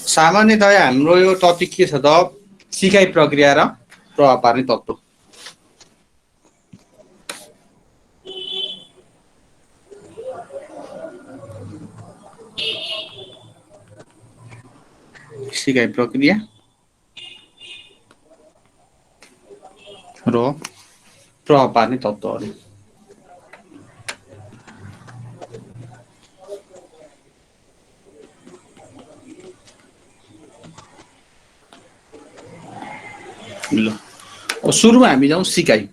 सामान्यतया हाम्रो यो टपिक के छ त सिकाइ प्रक्रिया र प्रभाव पार्ने तत्त्व। सिकाइ प्रक्रिया र प्रभाव पार्ने तत्त्वहरू। ल अब सुरुमा हामी जाउँ सिकाइ।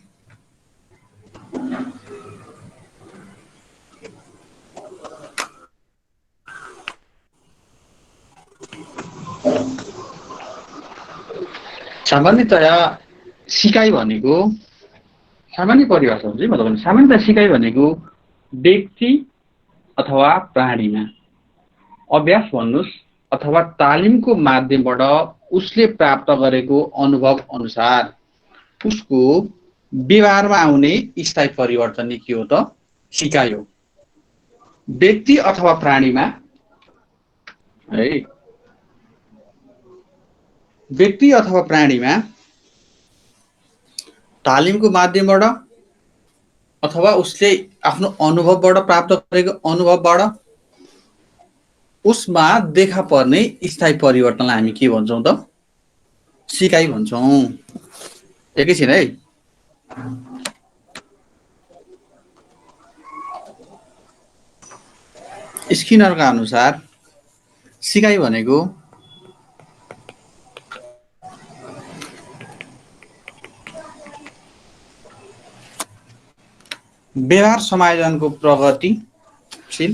सामान्यतया सिकाइ भनेको सामान्य परिभाषा हुन्छ है। मतलब सामान्यतया सिकाइ भनेको व्यक्ति अथवा प्राणीमा अभ्यास भन्नुहोस् अथवा तालिमको माध्यमबाट उसले प्राप्त गरेको अनुभव अनुसार उसको व्यवहारमा आउने स्थायी परिवर्तन नै के हो त सिकाइ हो। व्यक्ति अथवा प्राणीमा है व्यक्ति अथवा प्राणीमा तालिमको माध्यमबाट अथवा उसले आफ्नो अनुभवबाट प्राप्त गरेको अनुभवबाट उसमा देखा पर्ने स्थायी परिवर्तनलाई हामी के भन्छौँ त सिकाइ भन्छौँ। एकैछिन है। स्किनरका अनुसार सिकाइ भनेको व्यवहार समायोजनको प्रगतिशील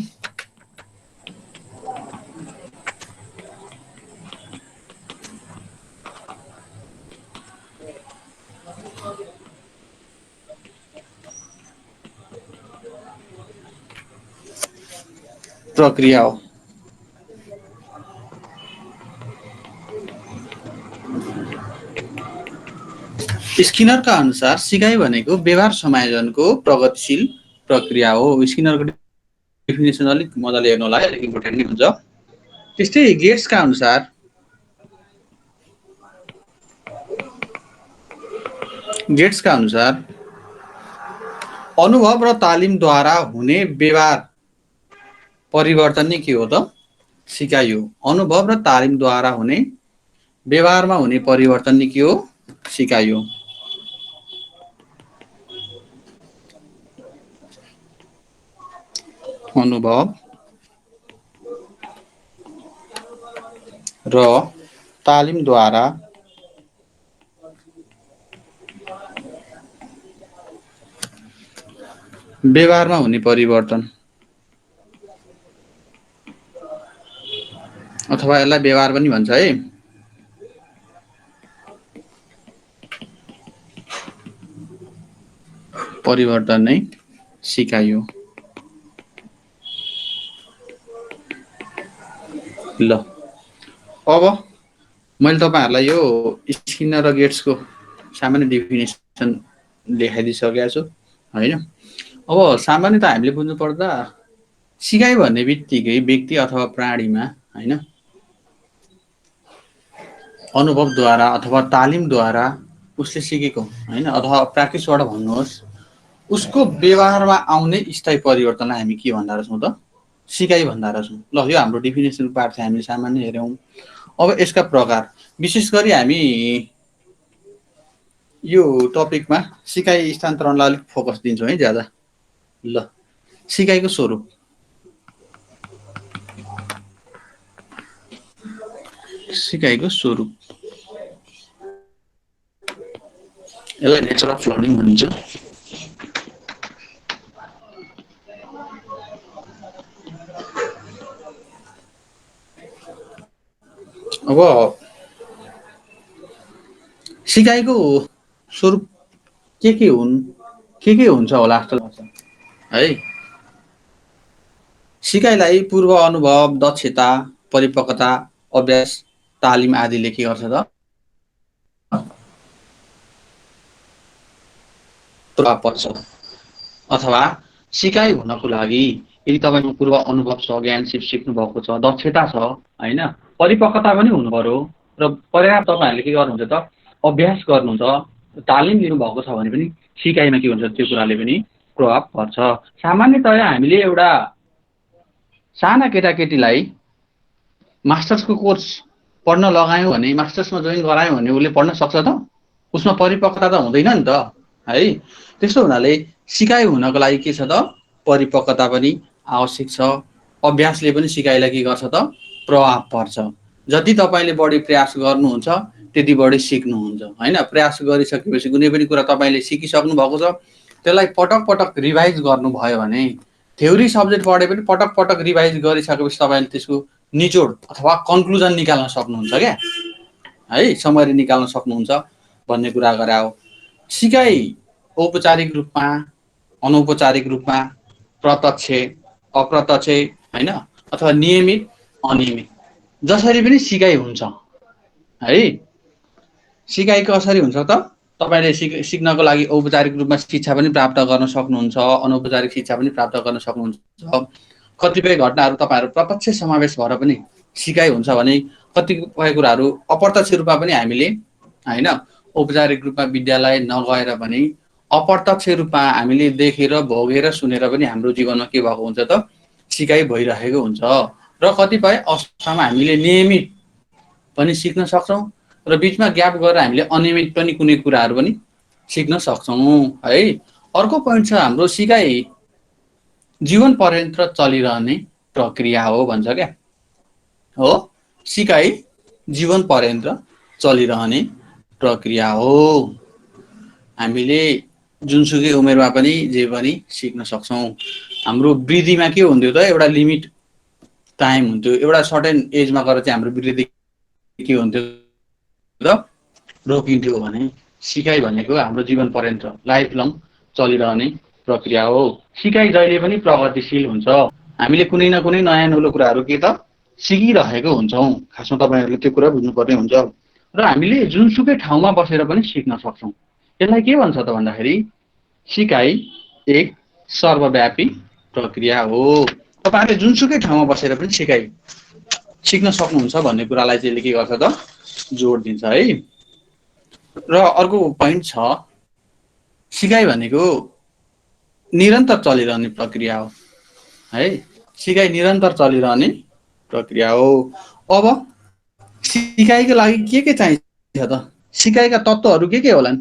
प्रक्रिया हो। स्किनरका अनुसार सिकाइ भनेको व्यवहार समायोजनको प्रगतिशील प्रक्रिया हो। स्किनरको डेफिनेसन अलिक मजाले हेर्नु होला, अलिक इम्पोर्टेन्ट नै हुन्छ। त्यस्तै गेट्सका अनुसार अनुभव र तालिमद्वारा हुने व्यवहार परिवर्तन नै के हो त सिकाइ हो। अनुभव र तालिमद्वारा हुने व्यवहारमा हुने परिवर्तन नै के हो सिकाइ हो। अनुभव र तालिमद्वारा व्यवहारमा हुने परिवर्तन अथवा यसलाई व्यवहार पनि भन्छ है। परिवर्तन नै सिकाइ हो। ल अब मैले तपाईहरुलाई यो स्किनर र गेट्सको सामान्य डेफिनेसन लेखाइदिइसकेको छु हैन। अब सामान्यतः हामीले बुझ्नु पर्दा सिकाइ भन्ने बित्तिकै व्यक्ति अथवा प्राणीमा हैन अनुभवद्वारा अथवा तालिमद्वारा उसले सिकेको हैन अथवा प्र्याक्टिसबाट भन्नुहोस् उसको व्यवहारमा आउने स्थायी परिवर्तनलाई हामी के भन्दा रहेछौँ त सिकाइ भन्दा रहेछौँ। ल यो हाम्रो डेफिनेसन पार्ट चाहिँ हामीले सामान्य हेर्यौँ। अब यसका प्रकार विशेष गरी हामी यो टपिकमा सिकाइ स्थानान्तरणलाई अलिक फोकस दिन्छौँ है ज्यादा। ल सिकाइको स्वरूप यसलाई नेचर अफ लर्निङ भनिन्छ। अब सिकाइको स्वरूप के हुन्छ होला जस्तो लाग्छ है। सिकाइलाई पूर्व अनुभव, दक्षता, परिपक्वता, अभ्यास, तालिम आदिले के गर्छ त प्रभाव पर्छ। अथवा सिकाइ हुनको लागि यदि तपाईको पूर्व अनुभव छ, ज्ञान सिक्नु भएको छ, दक्षता छ हैन, परिपक्वता पनि हुनु पर्यो र पर्याप्त तपाईँहरूले के गर्नुहुन्छ त अभ्यास गर्नुहुन्छ, तालिम लिनुभएको छ भने पनि सिकाइमा के हुन्छ त्यो कुराले पनि प्रभाव पर्छ। सामान्यतया हामीले एउटा साना केटाकेटीलाई मास्टर्सको कोर्स पढ्न लगायौँ भने, मास्टर्समा जोइन गरायौँ भने उसले पढ्न सक्छ त? उसमा परिपक्वता त हुँदैन नि त है। त्यसो हुनाले सिकाइ हुनको लागि के छ त परिपक्वता पनि आवश्यक छ। अभ्यासले पनि सिकाइलाई के गर्छ त प्रभाव पर्छ। जति तपाईँले बढी प्रयास गर्नुहुन्छ त्यति बढी सिक्नुहुन्छ होइन। प्रयास गरिसकेपछि कुनै पनि कुरा तपाईँले सिकिसक्नु भएको छ, त्यसलाई पटक पटक रिभाइज गर्नुभयो भने, थ्योरी सब्जेक्ट पढे पनि पटक पटक रिभाइज गरिसकेपछि तपाईँले त्यसको निचोड अथवा कन्क्लुजन निकाल्न सक्नुहुन्छ क्या है, समरी निकाल्न सक्नुहुन्छ भन्ने कुरा गरे हो। सिकाइ औपचारिक रूपमा, अनौपचारिक रूपमा, प्रत्यक्ष अप्रत्यक्ष होइन, अथवा नियमित अनियमित, जसरी पनि सिकाइ हुन्छ है। सिकाइ कसरी हुन्छ त? तपाईँले सिक्नको लागि औपचारिक रूपमा शिक्षा पनि प्राप्त गर्न सक्नुहुन्छ, अनौपचारिक शिक्षा पनि प्राप्त गर्न सक्नुहुन्छ। कतिपय घटनाहरू तपाईँहरू प्रत्यक्ष समावेश भएर पनि सिकाइ हुन्छ भने, कतिपय कुराहरू अप्रत्यक्ष रूपमा पनि हामीले होइन औपचारिक रूपमा विद्यालय नगएर पनि अप्रत्यक्ष रूपमा हामीले देखेर भोगेर सुनेर पनि हाम्रो जीवनमा के भएको हुन्छ त सिकाइ भइरहेको हुन्छ। र कतिपय अवस्थामा हामीले नियमित पनि सिक्न सक्छौँ र बिचमा ग्याप गरेर हामीले अनियमित पनि कुनै कुराहरू पनि सिक्न सक्छौँ है। अर्को पोइन्ट छ हाम्रो सिकाइ जीवन पर्यन्त चलिरहने प्रक्रिया हो भन्छ क्या हो। सिकाइ जीवन पर्यन्त चलिरहने प्रक्रिया हो। हामीले जुनसुकै उमेरमा पनि जे पनि सिक्न सक्छौँ। हाम्रो वृद्धिमा के हुन्थ्यो त एउटा लिमिट टाइम हुन्थ्यो, एउटा सर्टेन एजमा गएर चाहिँ हाम्रो वृद्धि के हुन्थ्यो त रोकिन्थ्यो भने सिकाइ भनेको हाम्रो जीवन पर्यन्त लाइफ लङ चलिरहने प्रक्रिया हो। सिकाइ जहिले पनि प्रगतिशील हुन्छ। हामीले कुनै न कुनै नयाँ नौलो कुराहरू के त सिकिरहेको हुन्छौँ। खासमा तपाईँहरूले त्यो कुरा बुझ्नुपर्ने हुन्छ। र हामीले जुनसुकै ठाउँमा बसेर पनि सिक्न सक्छौँ। यसलाई के भन्छ त भन्दाखेरि सिकाइ एक सर्वव्यापी प्रक्रिया हो। तपाईँहरूले जुनसुकै ठाउँमा बसेर पनि सिकाइ सिक्न सक्नुहुन्छ भन्ने कुरालाई चाहिँ के गर्छ त जोड दिन्छ है। र अर्को पोइन्ट छ सिकाइ भनेको निरन्तर चलिरहने प्रक्रिया हो है। सिकाइ निरन्तर चलिरहने प्रक्रिया हो। अब सिकाइको लागि के चाहिन्छ त? सिकाइका तत्त्वहरू के होलान्?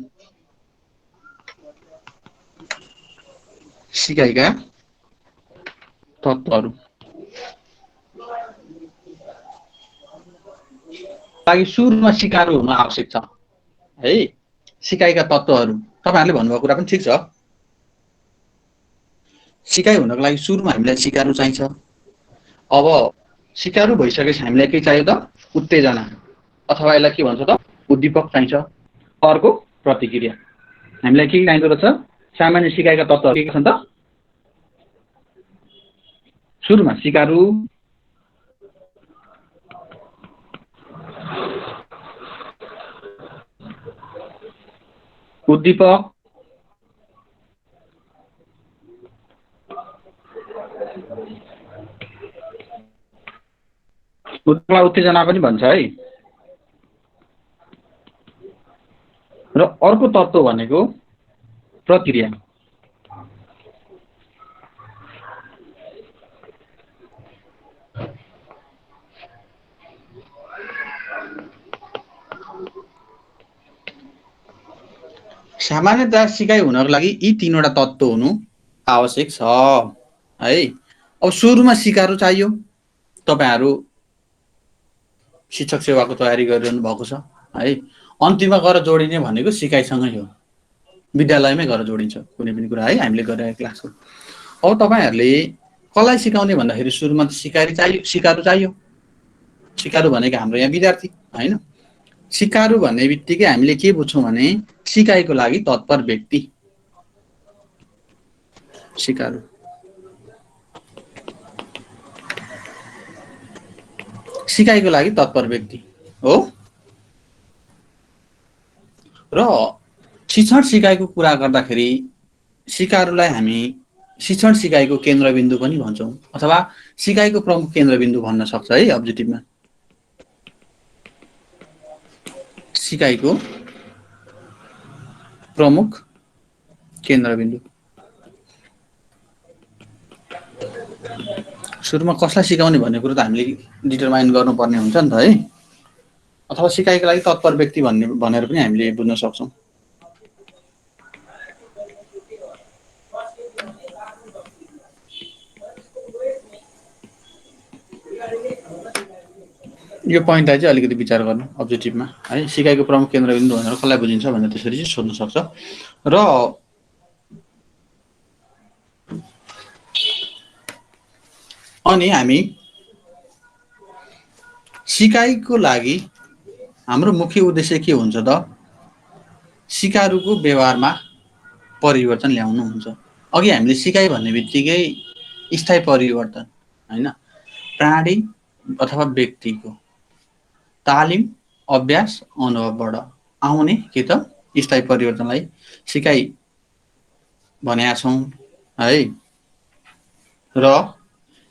सिकाइका तत्त्वहरू लागि सुरुमा सिकारु हुन आवश्यक छ है। सिकाइका तत्त्वहरू तपाईँहरूले भन्नुभएको कुरा पनि ठिक छ। सिकाइ हुनको लागि सुरुमा हामीलाई सिकारु चाहिन्छ। अब सिकारु भइसकेपछि हामीलाई के चाहियो त उत्तेजना अथवा यसलाई के भन्छ त उद्दीपक चाहिन्छ। अर्को प्रतिक्रिया। हामीलाई के चाहिँदो रहेछ? सामान्य सिकाइका तत्त्वहरू के छन् त? सुरुमा सिकारु, उद्दीपक, उत्तेजना पनि भन्छ है। र अर्को तत्त्व भनेको प्रतिक्रिया। सामान्यतया सिकाइ हुनको लागि यी तीनवटा तत्त्व हुनु आवश्यक छ है। अब सुरुमा सिकारु चाहियो। तपाईहरु शिक्षक सेवाको तयारी गरिरहनु भएको छ है। अन्तिममा गएर जोडिने भनेको सिकाइसँगै हो। विद्यालयमै गएर जोडिन्छ कुनै पनि कुरा है हामीले गरेको क्लासको। अब तपाईहरुले कसलाई सिकाउने भन्दाखेरि सुरुमा त सिकारु चाहियो। सिकारु भनेको हाम्रो यहाँ विद्यार्थी हैन। सिकारु भन्ने बित्तिकै हामीले के बुझ्छौं भने सिकाइको लागि तत्पर व्यक्ति। सिकारु सिकाइको लागि तत्पर व्यक्ति हो। र शिक्षण सिकाइको कुरा गर्दाखेरि सिकारुलाई हामी शिक्षण सिकाइको केन्द्रबिन्दु पनि भन्छौं अथवा सिकाइको प्रमुख केन्द्रबिन्दु भन्न सक्छ है अब्जेक्टिभमा। सिकाइको प्रमुख केन्द्रबिन्दु। सुरुमा कसलाई सिकाउने भन्ने कुरो त हामीले डिटरमाइन गर्नुपर्ने हुन्छ नि त है, अथवा सिकाइको लागि तत्पर व्यक्ति भनेर पनि हामीले बुझ्न सक्छौँ। यो पोइन्टलाई चाहिँ अलिकति विचार गर्नु अब्जेक्टिभमा है। सिकाइको प्रमुख केन्द्रबिन्दु भनेर कसलाई बुझिन्छ भनेर त्यसरी चाहिँ सोध्न सक्छ। र अनि हामी सिकाइको लागि हाम्रो मुख्य उद्देश्य के हुन्छ त? सिकारुको व्यवहारमा परिवर्तन ल्याउनु हुन्छ। अघि हामीले सिकाइ भन्ने बित्तिकै स्थायी परिवर्तन हैन, प्राणी अथवा व्यक्तिको तालिम, अभ्यास, अनुभवबाट आउने के त स्थायी परिवर्तनलाई सिकाइ भनेका छौँ है। र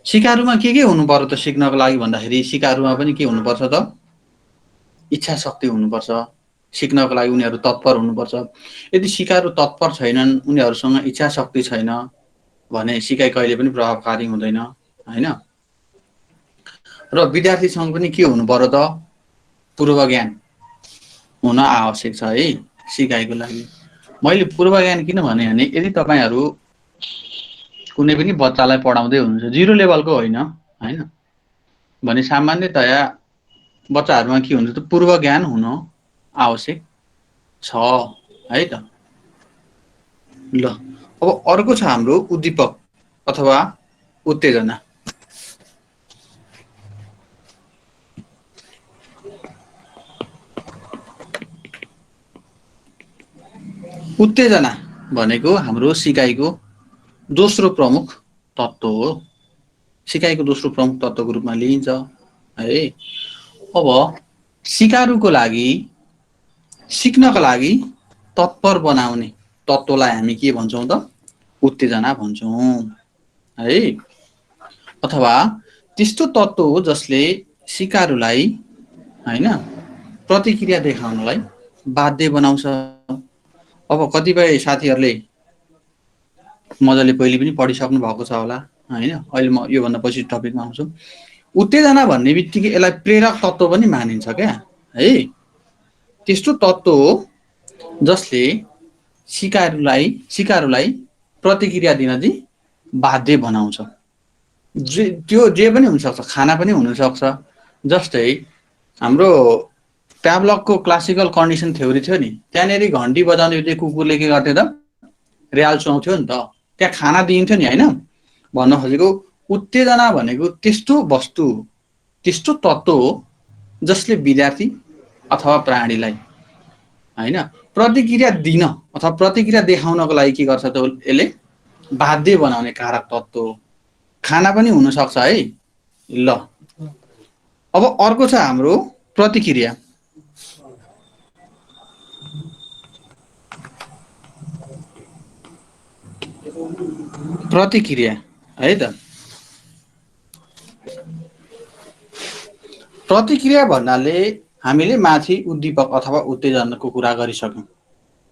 सिकारुमा के हुनु पर्यो त सिक्नको लागि भन्दाखेरि सिकारुमा पनि के हुनुपर्छ त? इच्छा शक्ति हुनुपर्छ। सिक्नको लागि उनीहरू तत्पर हुनुपर्छ। यदि सिकारू तत्पर छैनन्, उनीहरूसँग इच्छा शक्ति छैन भने सिकाइ कहिले पनि प्रभावकारी हुँदैन हैन। र विद्यार्थीसँग पनि के हुनु पर्यो त? पूर्व ज्ञान हुन आवश्यक छ है सिकाइको लागि। मैले पूर्व ज्ञान किन भने यदि तपाईहरू कुनै पनि बच्चालाई पढाउँदै हुनुहुन्छ, जिरो लेभलको होइन हैन, भने सामान्यतया बच्चाहरूमा के हुन्छ त? पूर्व ज्ञान हुन आवश्यक छ है त। ल अब अर्को छ हाम्रो उद्दीपक अथवा उत्तेजना। उत्तेजना भनेको हाम्रो सिकाइको दोस्रो प्रमुख तत्त्व हो। सिकाइको दोस्रो प्रमुख तत्त्वको रूपमा लिइन्छ है। अब सिकारुको लागि सिक्नको लागि तत्पर बनाउने तत्त्वलाई हामी के भन्छौँ त? उत्तेजना भन्छौँ है। अथवा त्यस्तो तत्त्व हो जसले सिकारुलाई हैन प्रतिक्रिया देखाउनलाई बाध्य बनाउँछ। अब कतिपय साथीहरूले मजाले पहिले पनि पढिसक्नु भएको छ होला हैन। अहिले म योभन्दा पछि टपिकमा आउँछु। उत्तेजना भन्ने बित्तिकै यसलाई प्रेरक तत्त्व पनि मानिन्छ क्या है। त्यस्तो तत्त्व हो जसले सिकारुलाई प्रतिक्रिया दिन चाहिँ बाध्य बनाउँछ। त्यो जे पनि हुनसक्छ, खाना पनि हुनसक्छ। जस्तै हाम्रो प्याभलकको क्लासिकल कन्डिसन थ्योरी थियो नि, त्यहाँनिर घन्टी बजाउने बित्तिकै कुकुरले के गर्थ्यो त? र्याल सुहाउँथ्यो नि त, त्यहाँ खाना दिइन्थ्यो नि हैन। भन्न खोजेको उत्तेजना भनेको त्यस्तो वस्तु, त्यस्तो तत्त्व हो जसले विद्यार्थी अथवा प्राणीलाई हैन प्रतिक्रिया दिन अथवा प्रतिक्रिया देखाउनको लागि के गर्छ त? यसले बाध्य बनाउने कारक तत्त्व हो। खाना पनि हुन सक्छ है। ल अब अर्को छ हाम्रो प्रतिक्रिया। प्रतिक्रिया है त। प्रतिक्रिया भन्नाले हामीले माथि उद्दीपक अथवा उत्तेजनाको कुरा गरिसक्यौं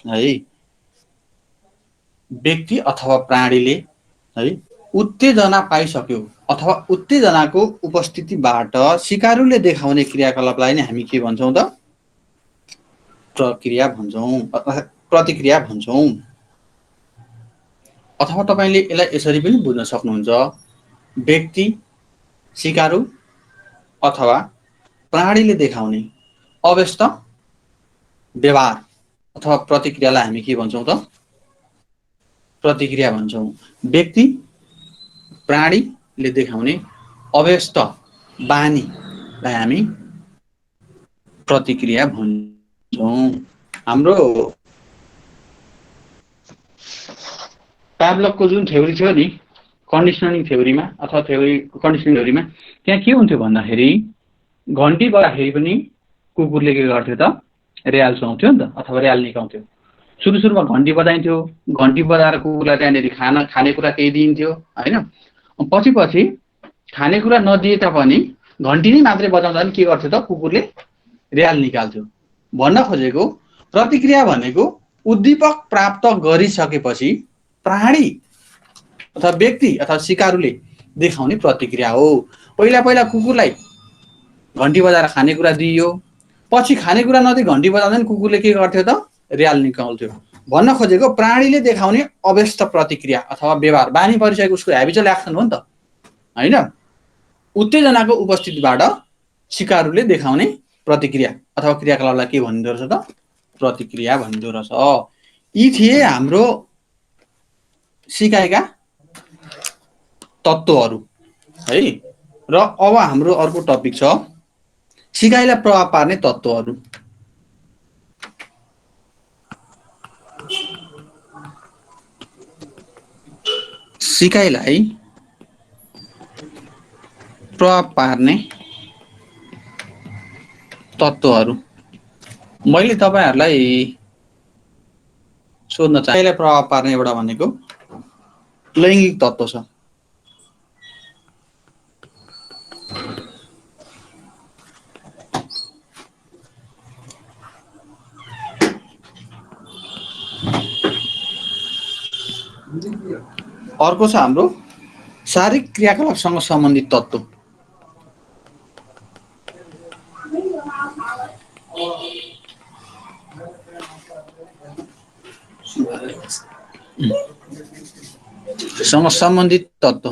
है। व्यक्ति अथवा प्राणीले है उत्तेजना पाइसक्यो अथवा उत्तेजनाको उपस्थितिबाट सिकारुले देखाउने क्रियाकलापलाई नै हामी के भन्छौँ त? प्रक्रिया भन्छौँ अथवा प्रतिक्रिया भन्छौँ। अथवा तपाईले यसलाई यसरी पनि बुझ्न सक्नुहुन्छ, व्यक्ति, सिकारु अथवा प्राणीले देखाउने अव्यस्त व्यवहार अथवा प्रतिक्रियालाई हामी के भन्छौँ त? प्रतिक्रिया भन्छौँ। व्यक्ति, प्राणीले देखाउने अव्यस्त बानीलाई हामी प्रतिक्रिया भन्छौँ। हाम्रो प्याभलकको जुन थ्योरी थियो नि कन्डिसनिङ थ्योरीमा अथवा कन्डिसनिङ थ्योरीमा, त्यहाँ के हुन्थ्यो भन्दाखेरि घन्टी बजाउँदाखेरि पनि कुकुरले के गर्थ्यो त? र्याल सुहाउँथ्यो नि त, अथवा र्याल निकाउँथ्यो। सुरुमा घन्टी बजाइन्थ्यो, घन्टी बजाएर कुकुरलाई त्यहाँनिर खानेकुरा केही दिइन्थ्यो हैन। पछि खानेकुरा नदिए तापनि घन्टी नै मात्रै बजाउँदा पनि के गर्थ्यो त? कुकुरले र्याल निकाल्थ्यो। भन्न खोजेको प्रतिक्रिया भनेको उद्दीपक प्राप्त गरिसकेपछि प्राणी अथवा व्यक्ति अथवा सिकारुले देखाउने प्रतिक्रिया हो। पहिला पहिला कुकुरलाई घन्टी बजाएर खानेकुरा दिइयो, पछि खानेकुरा नदिई घन्टी बजाउँदैन कुकुरले के गर्थ्यो त? र्याल निकाल्थ्यो। भन्न खोजेको प्राणीले देखाउने अव्यस्त प्रतिक्रिया अथवा व्यवहार, बानी परिसकेको उसको ह्याबिचुअल एक्सन हो नि त, होइन? उत्तेजनाको उपस्थितिबाट सिकारुले देखाउने प्रतिक्रिया अथवा क्रियाकलापलाई के भनिँदो रहेछ त? प्रतिक्रिया भनिँदो रहेछ। यी थिए हाम्रो सिकाइका तत्त्वहरू है। र अब हाम्रो अर्को टपिक छ सिकाइलाई प्रभाव पार्ने तत्त्वहरू। सिकाइलाई प्रभाव पार्ने तत्त्वहरू मैले तपाईहरुलाई सोध्न चाहे। सिकाइलाई प्रभाव पार्ने एउटा भनेको लैङ्गिक तत्त्व छ। अर्को छ हाम्रो शारीरिक क्रियाकलापसँग सम्बन्धित तत्त्व। सँग सम्बन्धित तत्त्व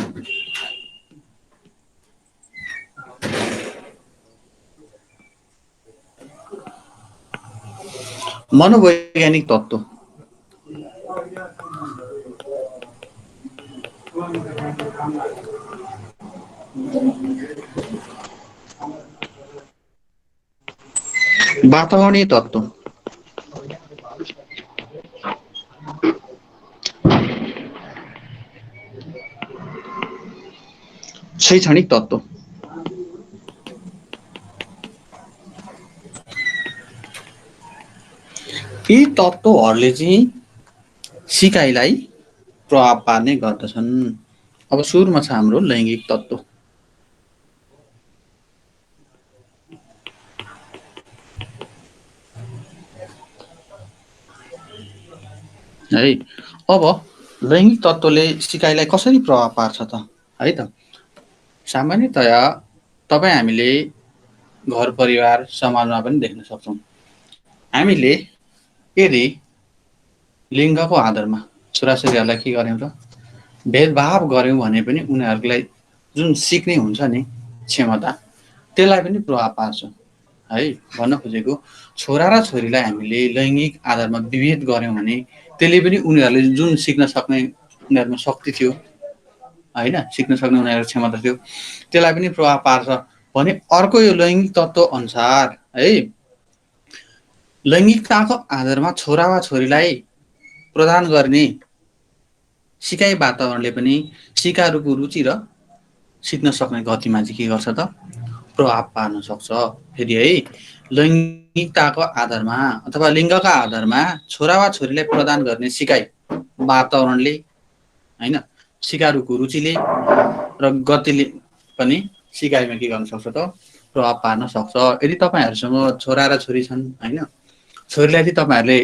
मनोवैज्ञानिक तत्त्व। वातावरणीय तत्त्व। शैक्षणिक तत्त्व। यी तत्त्वहरूले चाहिँ सिकाइलाई प्रभाव पार्ने गर्दछन्। अब सुरुमा छ हाम्रो लैङ्गिक तत्त्व। है अब लैङ्गिक तत्त्वले सिकाइलाई कसरी प्रभाव पार्छ त है त? सामान्यतया तपाईँ हामीले घर परिवार समाजमा पनि देख्न सक्छौँ। हामीले यदि लिङ्गको आधारमा छोराछोरीहरूलाई के गर्यौँ त? भेदभाव गर्यौँ भने पनि उनीहरूलाई जुन सिक्ने हुन्छ नि क्षमता, त्यसलाई पनि प्रभाव पार्छ है। भन्न खोजेको छोरा र छोरीलाई हामीले लैङ्गिक आधारमा विभेद गर्यौँ भने त्यसले पनि उनीहरूले जुन सिक्न सक्ने उनीहरूमा शक्ति थियो होइन, सिक्न सक्ने उनीहरूको क्षमता थियो, त्यसलाई पनि प्रभाव पार्छ भने अर्को यो लैङ्गिक तत्त्व अनुसार है, लैङ्गिकताको आधारमा छोरा वा छोरीलाई प्रदान गर्ने सिकाइ वातावरणले पनि सिकारुको रुचि र सिक्न सक्ने गतिमा चाहिँ के गर्छ त? प्रभाव पार्न सक्छ। फेरि है, लैङ्गिकताको आधारमा अथवा लिङ्गका आधारमा छोरा वा छोरीलाई प्रदान गर्ने सिकाइ वातावरणले होइन, सिकारुको रुचिले र गतिले पनि सिकाइमा के गर्न सक्छ त? प्रभाव पार्न सक्छ। यदि तपाईँहरूसँग छोरा र छोरी छन् होइन, छोरीलाई चाहिँ तपाईँहरूले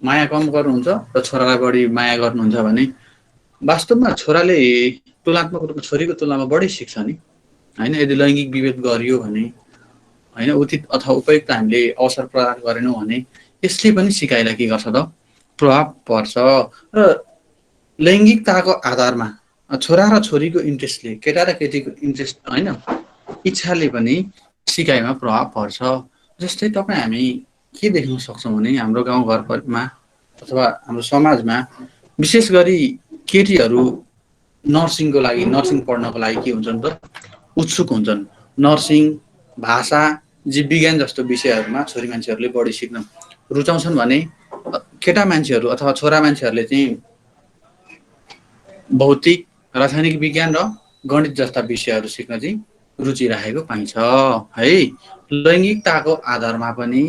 माया कम गर्नुहुन्छ र छोरालाई बढी माया गर्नुहुन्छ भने वास्तवमा छोराले तुलनात्मक रूपमा छोरीको तुलनामा बढी सिक्छ नि होइन। यदि लैङ्गिक विभेद गरियो भने होइन, उचित अथवा उपयुक्त हामीले अवसर प्रदान गरेनौँ भने यसले पनि सिकाइलाई के गर्छ त? प्रभाव पर्छ। र लैङ्गिकताको आधारमा छोरा र छोरीको इन्ट्रेस्टले, केटा र केटीको इन्ट्रेस्ट होइन, इच्छाले पनि सिकाइमा प्रभाव पर्छ। जस्तै तपाईँ हामी के देख्न सक्छौँ भने हाम्रो गाउँघरमा अथवा हाम्रो समाजमा विशेष गरी केटीहरू नर्सिङको लागि, नर्सिङ पढ्नको लागि के हुन्छन् त? उत्सुक हुन्छन्। नर्सिङ, भाषा, जीव विज्ञान जस्तो विषयहरूमा छोरी मान्छेहरूले बढी सिक्न रुचाउँछन् भने केटा मान्छेहरू अथवा छोरा मान्छेहरूले चाहिँ भौतिक, रासायनिक विज्ञान र गणित जस्ता विषयहरू सिक्न चाहिँ रुचि राखेको पाइन्छ है। लैङ्गिकताको आधारमा पनि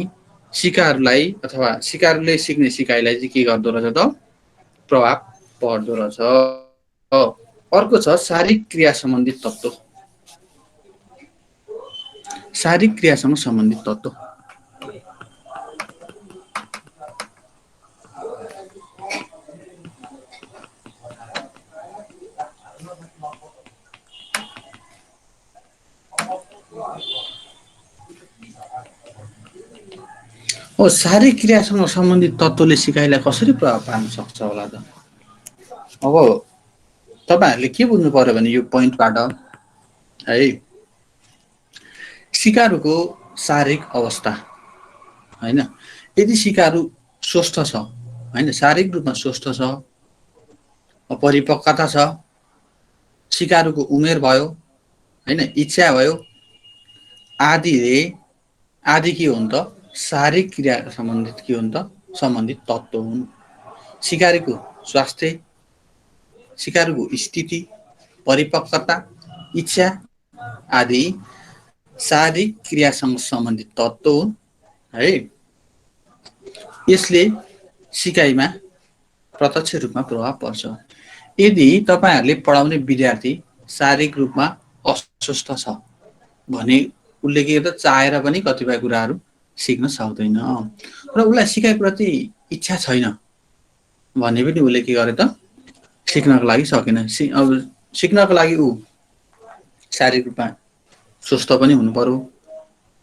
सिकारुलाई अथवा सिकारुले सिक्ने सिकाइलाई चाहिँ के गर्दो रहेछ त? प्रभाव पर्दो रहेछ। अर्को छ शारीरिक क्रिया सम्बन्धित तत्त्व। शारीरिक क्रियासँग सम्बन्धित तत्त्व हो शारीरिक क्रियासँग सम्बन्धित तत्त्वले सिकाइलाई कसरी प्रभाव पार्न सक्छ होला त? अब तपाईँहरूले के बुझ्नु पर्यो भने यो पोइन्टबाट है सिकारुको शारीरिक अवस्था होइन, यदि सिकारू स्वस्थ छ होइन, शारीरिक रूपमा स्वस्थ छ, परिपक्वता छ, सिकारुको उमेर भयो होइन, इच्छा भयो आदिले आदि के हुन् त शारीरिक क्रिया सम्बन्धित के हुन् त सम्बन्धित तत्त्व हुन्। सिकारीको स्वास्थ्य, सिकारुको स्थिति, परिपक्वता, इच्छा आदि शारीरिक क्रियासँग सम्बन्धित तत्त्व हुन् है। यसले सिकाइमा प्रत्यक्ष रूपमा प्रभाव पर्छ। यदि तपाईँहरूले पढाउने विद्यार्थी शारीरिक रूपमा अस्वस्थ छ भने उसले के गर्छ चाहेर पनि कतिपय कुराहरू सिक्न सक्दैन र उसलाई सिकाइप्रति इच्छा छैन भने पनि उसले के गरे त सिक्नको लागि सकेन। अब सिक्नको लागि ऊ शारीरिक रूपमा स्वस्थ पनि हुनु पर्यो,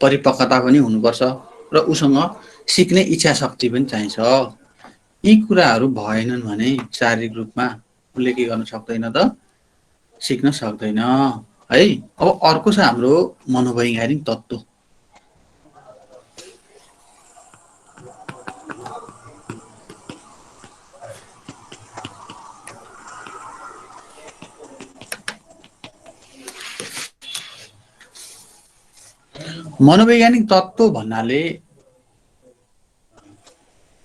परिपक्वता पनि हुनुपर्छ र उसँग सिक्ने इच्छा शक्ति पनि चाहिन्छ। यी कुराहरू भएनन् भने शारीरिक रूपमा उसले के गर्न सक्दैन त सिक्न सक्दैन है। अब अर्को छ हाम्रो मनोवैज्ञानिक तत्त्व। मनोवैज्ञानिक तत्त्व भन्नाले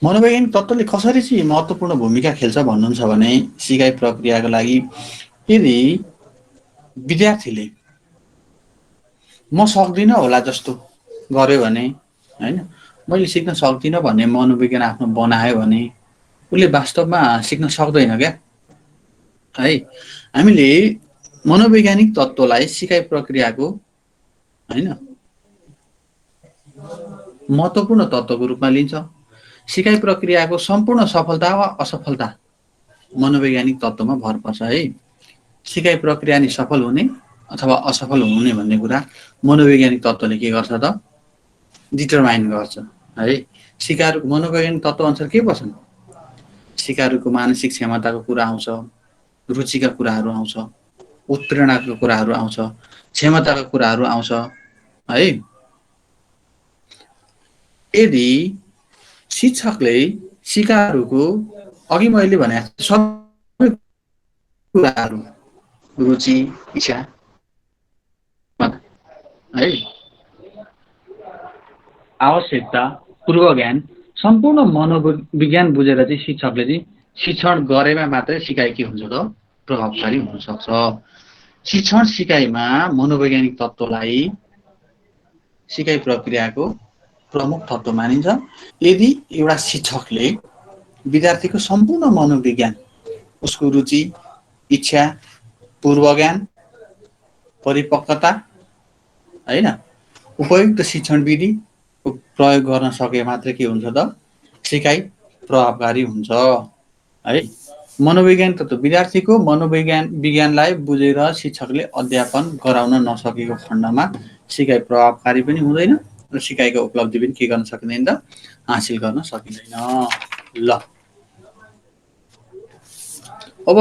मनोवैज्ञानिक तत्त्वले कसरी चाहिँ महत्त्वपूर्ण भूमिका खेल्छ भन्नुहुन्छ भने सिकाइ प्रक्रियाको लागि यदि विद्यार्थीले म सक्दिनँ होला जस्तो गर्यो भने होइन, मैले सिक्न सक्दिनँ भन्ने मनोविज्ञान आफ्नो बनायो भने उसले वास्तवमा सिक्न सक्दैन क्या है। हामीले मनोवैज्ञानिक तत्त्वलाई सिकाइ प्रक्रियाको होइन महत्त्वपूर्ण तत्त्वको रूपमा लिन्छ। सिकाइ प्रक्रियाको सम्पूर्ण सफलता वा असफलता मनोवैज्ञानिक तत्त्वमा भर पर्छ है। सिकाइ प्रक्रिया नि सफल हुने अथवा असफल हुने भन्ने कुरा मनोवैज्ञानिक तत्त्वले के गर्छ त डिटरमाइन गर्छ है। सिकारुको मनोवैज्ञानिक तत्त्व अनुसार के पर्छन्? सिकारुको मानसिक क्षमताको कुरा आउँछ, रुचिका कुराहरू आउँछ, उत्प्रेरणाको कुराहरू आउँछ, क्षमताका कुराहरू आउँछ है। यदि शिक्षकले सिकारुको अघि मैले भने सबै कुराहरू रुचि, इच्छा है, आवश्यकता, पूर्व ज्ञान सम्पूर्ण मनोविज्ञान बुझेर चाहिँ शिक्षकले चाहिँ शिक्षण गरेमा मात्रै सिकाइ के हुन्छ त प्रभावकारी हुन सक्छ। शिक्षण सिकाइमा मनोवैज्ञानिक तत्त्वलाई सिकाइ प्रक्रियाको प्रमुख तत्त्व मानिन्छ। यदि एउटा शिक्षकले विद्यार्थीको सम्पूर्ण मनोविज्ञान, उसको रुचि, इच्छा, पूर्व ज्ञान, परिपक्वता होइन, उपयुक्त शिक्षण विधि प्रयोग गर्न सके मात्रै के हुन्छ त सिकाइ प्रभावकारी हुन्छ है। मनोविज्ञान तत्त्व विद्यार्थीको विज्ञानलाई बुझेर शिक्षकले अध्यापन गराउन नसकेको खण्डमा सिकाइ प्रभावकारी पनि हुँदैन र सिकाइको उपलब्धि पनि के गर्न सकिँदैन त हासिल गर्न सकिँदैन। ल अब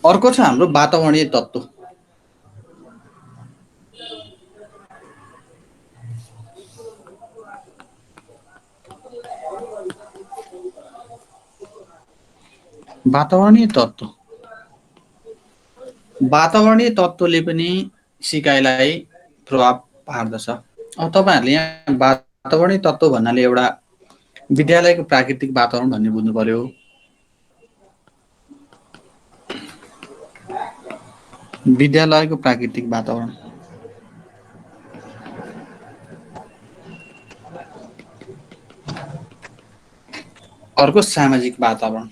अर्को छ हाम्रो वातावरणीय तत्त्व। वातावरणीय तत्त्व वातावरणीय तत्त्वले पनि सिकाइलाई प्रभाव पार्दछ। अब तपाईँहरूले यहाँ वातावरणीय तत्त्व भन्नाले एउटा विद्यालयको प्राकृतिक वातावरण भन्ने बुझ्नु पर्यो। विद्यालयको प्राकृतिक वातावरण, अर्को सामाजिक वातावरण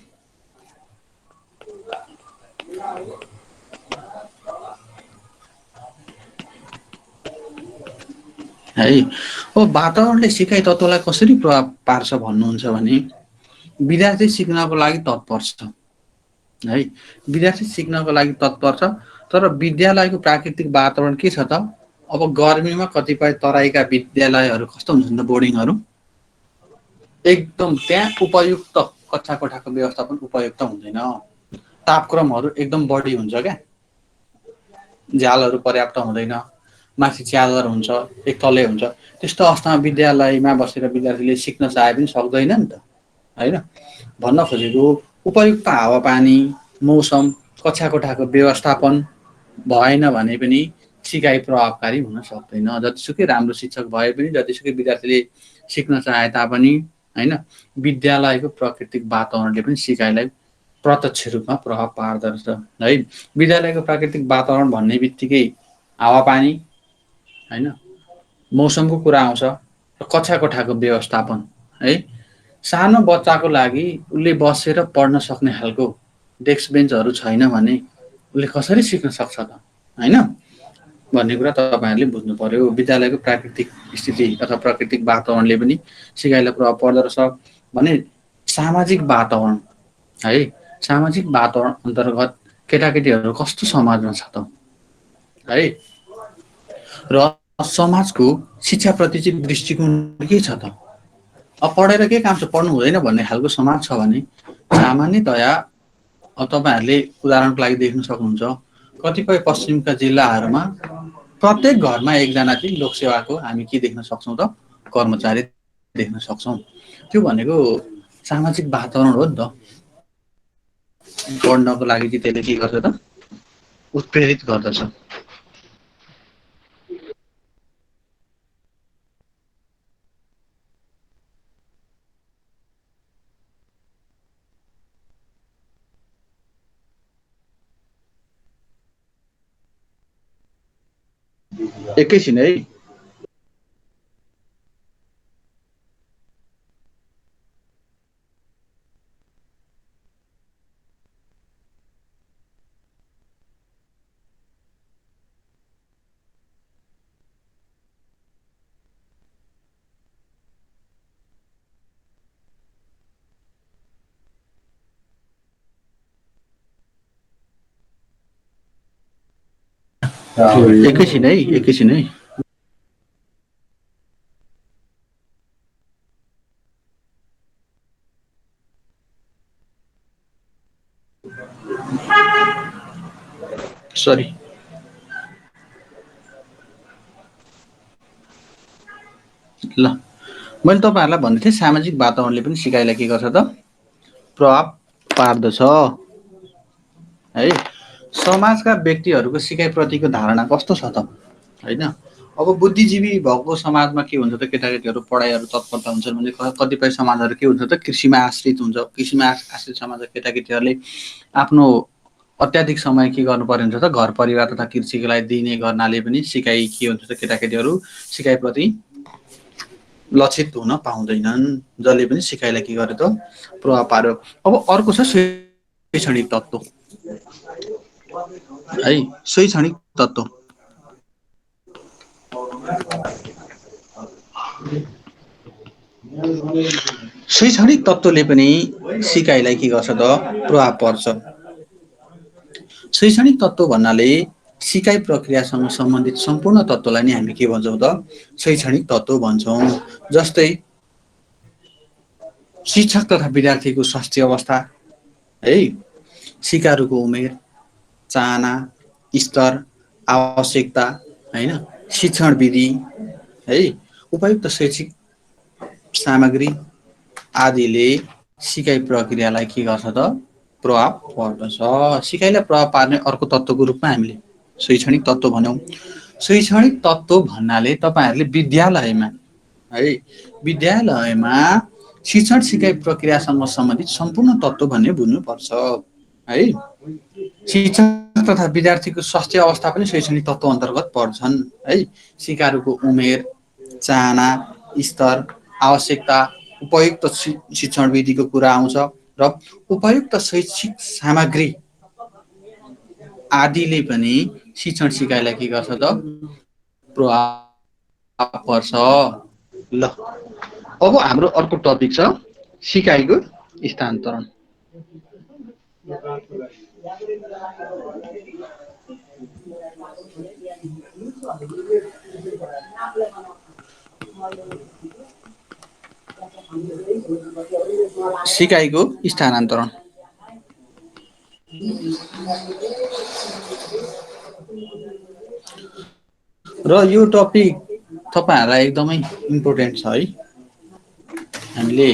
है। अब वातावरणले सिकाइ तत्त्वलाई कसरी प्रभाव पार्छ भन्नुहुन्छ भने विद्यार्थी सिक्नको लागि तत्पर छ है। विद्यार्थी सिक्नको लागि तत्पर छ तर विद्यालयको प्राकृतिक वातावरण के छ त अब गर्मीमा कतिपय तराईका विद्यालयहरू कस्तो हुन्छन् त बोर्डिङहरू, एकदम त्यहाँ उपयुक्त कक्षा कोठाको व्यवस्था पनि उपयुक्त हुँदैन। तापक्रमहरू एकदम बढी हुन्छ क्या, झ्यालहरू पर्याप्त हुँदैन, माथि च्यादर हुन्छ, एक तले हुन्छ। त्यस्तो अवस्थामा विद्यालयमा बसेर विद्यार्थीले सिक्न चाहे पनि सक्दैन नि त, होइन। भन्न खोजेको उपयुक्त हावापानी, मौसम, कक्षा कोठाको व्यवस्थापन भएन भने पनि सिकाइ प्रभावकारी हुन सक्दैन। जतिसुकै राम्रो शिक्षक भए पनि, जतिसुकै विद्यार्थीले सिक्न चाहे तापनि, होइन, विद्यालयको प्राकृतिक वातावरणले पनि सिकाइलाई प्रत्यक्ष रूपमा प्रभाव पार्दछ है। विद्यालयको प्राकृतिक वातावरण भन्ने बित्तिकै हावापानी, होइन, मौसमको कुरा आउँछ र कक्षा कोठाको व्यवस्थापन है। सानो बच्चाको लागि उसले बसेर पढ्न सक्ने खालको डेस्क बेन्चहरू छैन भने उसले कसरी सिक्न सक्छ त, होइन भन्ने कुरा तपाईँहरूले बुझ्नु पर्यो। विद्यालयको प्राकृतिक स्थिति अथवा प्राकृतिक वातावरणले पनि सिकाइलाई प्रभाव पर्दो रहेछ भने सामाजिक वातावरण है। सामाजिक वातावरण अन्तर्गत केटाकेटीहरू कस्तो समाजमा छ त है, र समाजको शिक्षाप्रति चाहिँ दृष्टिकोण के छ त। अब पढेर के काम छ, पढ्नु हुँदैन भन्ने खालको समाज छ भने सामान्यतया अब तपाईँहरूले उदाहरणको लागि देख्न सक्नुहुन्छ, कतिपय पश्चिमका जिल्लाहरूमा प्रत्येक घरमा एकजना चाहिँ लोकसेवाको हामी के देख्न सक्छौँ त, कर्मचारी देख्न सक्छौँ। त्यो भनेको सामाजिक वातावरण हो नि त। पढ्नको लागि चाहिँ त्यसले के गर्छ त, उत्प्रेरित गर्दछ। एकैछिन है। एकैछिन है, एकैछिन है। सरी। ल, मैले तपाईँहरूलाई भन्दै थिएँ सामाजिक वातावरणले पनि सिकाइलाई के गर्छ त, प्रभाव पार्दछ है। समाजका व्यक्तिहरूको सिकाइप्रतिको धारणा कस्तो छ त, होइन। अब बुद्धिजीवी भएको समाजमा के हुन्छ त, केटाकेटीहरू पढाइहरू तत्परता हुन्छन् भने कतिपय समाजहरू के हुन्छ त, कृषिमा आश्रित हुन्छ। कृषिमा आश्रित समाजका केटाकेटीहरूले आफ्नो अत्याधिक समय के गर्नु पर्ने हुन्छ त, घर परिवार तथा कृषिको लागि दिने गर्नाले पनि सिकाइ के हुन्छ त, केटाकेटीहरू सिकाइप्रति लक्षित हुन पाउँदैनन्, जसले पनि सिकाइलाई के गर्यो त, प्रभाव पार्यो। अब अर्को छ शैक्षणिक तत्त्व है। शैक्षणिक तत्त्व, शैक्षणिक तत्त्वले पनि सिकाइलाई के गर्छ त, प्रभाव पर्छ। शैक्षणिक तत्त्व भन्नाले सिकाइ प्रक्रियासँग सम्बन्धित सम्पूर्ण तत्त्वलाई नै हामी के भन्छौँ त, शैक्षणिक तत्त्व भन्छौँ। जस्तै शिक्षक तथा विद्यार्थीको स्वास्थ्य अवस्था है, सिकारुको उमेर, चाहना, स्तर, आवश्यकता, होइन, शिक्षण विधि है, उपयुक्त शैक्षिक सामग्री आदिले सिकाइ प्रक्रियालाई के गर्छ त, प्रभाव पर्दछ। सिकाइलाई प्रभाव पार्ने अर्को तत्त्वको रूपमा हामीले शैक्षणिक तत्त्व भन्यौँ। शैक्षणिक तत्त्व भन्नाले तपाईँहरूले विद्यालयमा है, विद्यालयमा शिक्षण सिकाइ प्रक्रियासँग सम्बन्धित सम्पूर्ण तत्त्व भन्ने बुझ्नुपर्छ है। शिक्षक तथा विद्यार्थीको स्वास्थ्य अवस्था पनि शैक्षणिक तत्त्व अन्तर्गत पर्छन् है। सिकारुको उमेर, चाहना, स्तर, आवश्यकता, उपयुक्त शिक्षण विधिको कुरा आउँछ र उपयुक्त शैक्षिक सामग्री आदिले पनि शिक्षण सिकाइलाई के गर्छ त, प्रभाव पर्छ। ल, अब हाम्रो अर्को टपिक छ सिकाइको स्थानान्तरण। सिकाइको स्थानान्तरण। र यो टपिक तपाईँहरूलाई एकदमै इम्पोर्टेन्ट छ है। हामीले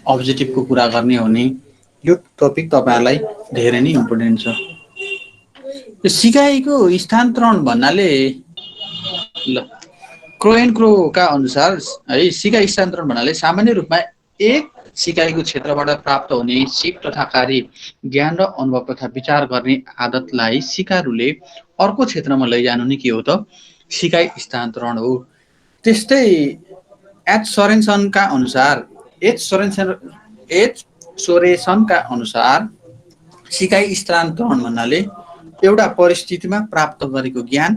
अब्जेक्टिभको कुरा गर्ने हो भने यो टपिक तपाईँहरूलाई धेरै नै इम्पोर्टेन्ट छ। यो सिकाइको स्थानान्तरण भन्नाले ल क्रो एन्ड क्रोका अनुसार है सिकाइ स्थानान्तरण भन्नाले सामान्य रूपमा एक सिकाइको क्षेत्रबाट प्राप्त हुने सिप तथा कार्य ज्ञान र अनुभव तथा विचार गर्ने आदतलाई सिकारुले अर्को क्षेत्रमा लैजानु नै के हो त सिकाइ स्थानान्तरण हो। त्यस्तै एच सोरेनसनका अनुसार एच सोरेसनका अनुसार सिकाइ स्थानान्तरण भन्नाले एउटा परिस्थितिमा प्राप्त गरेको ज्ञान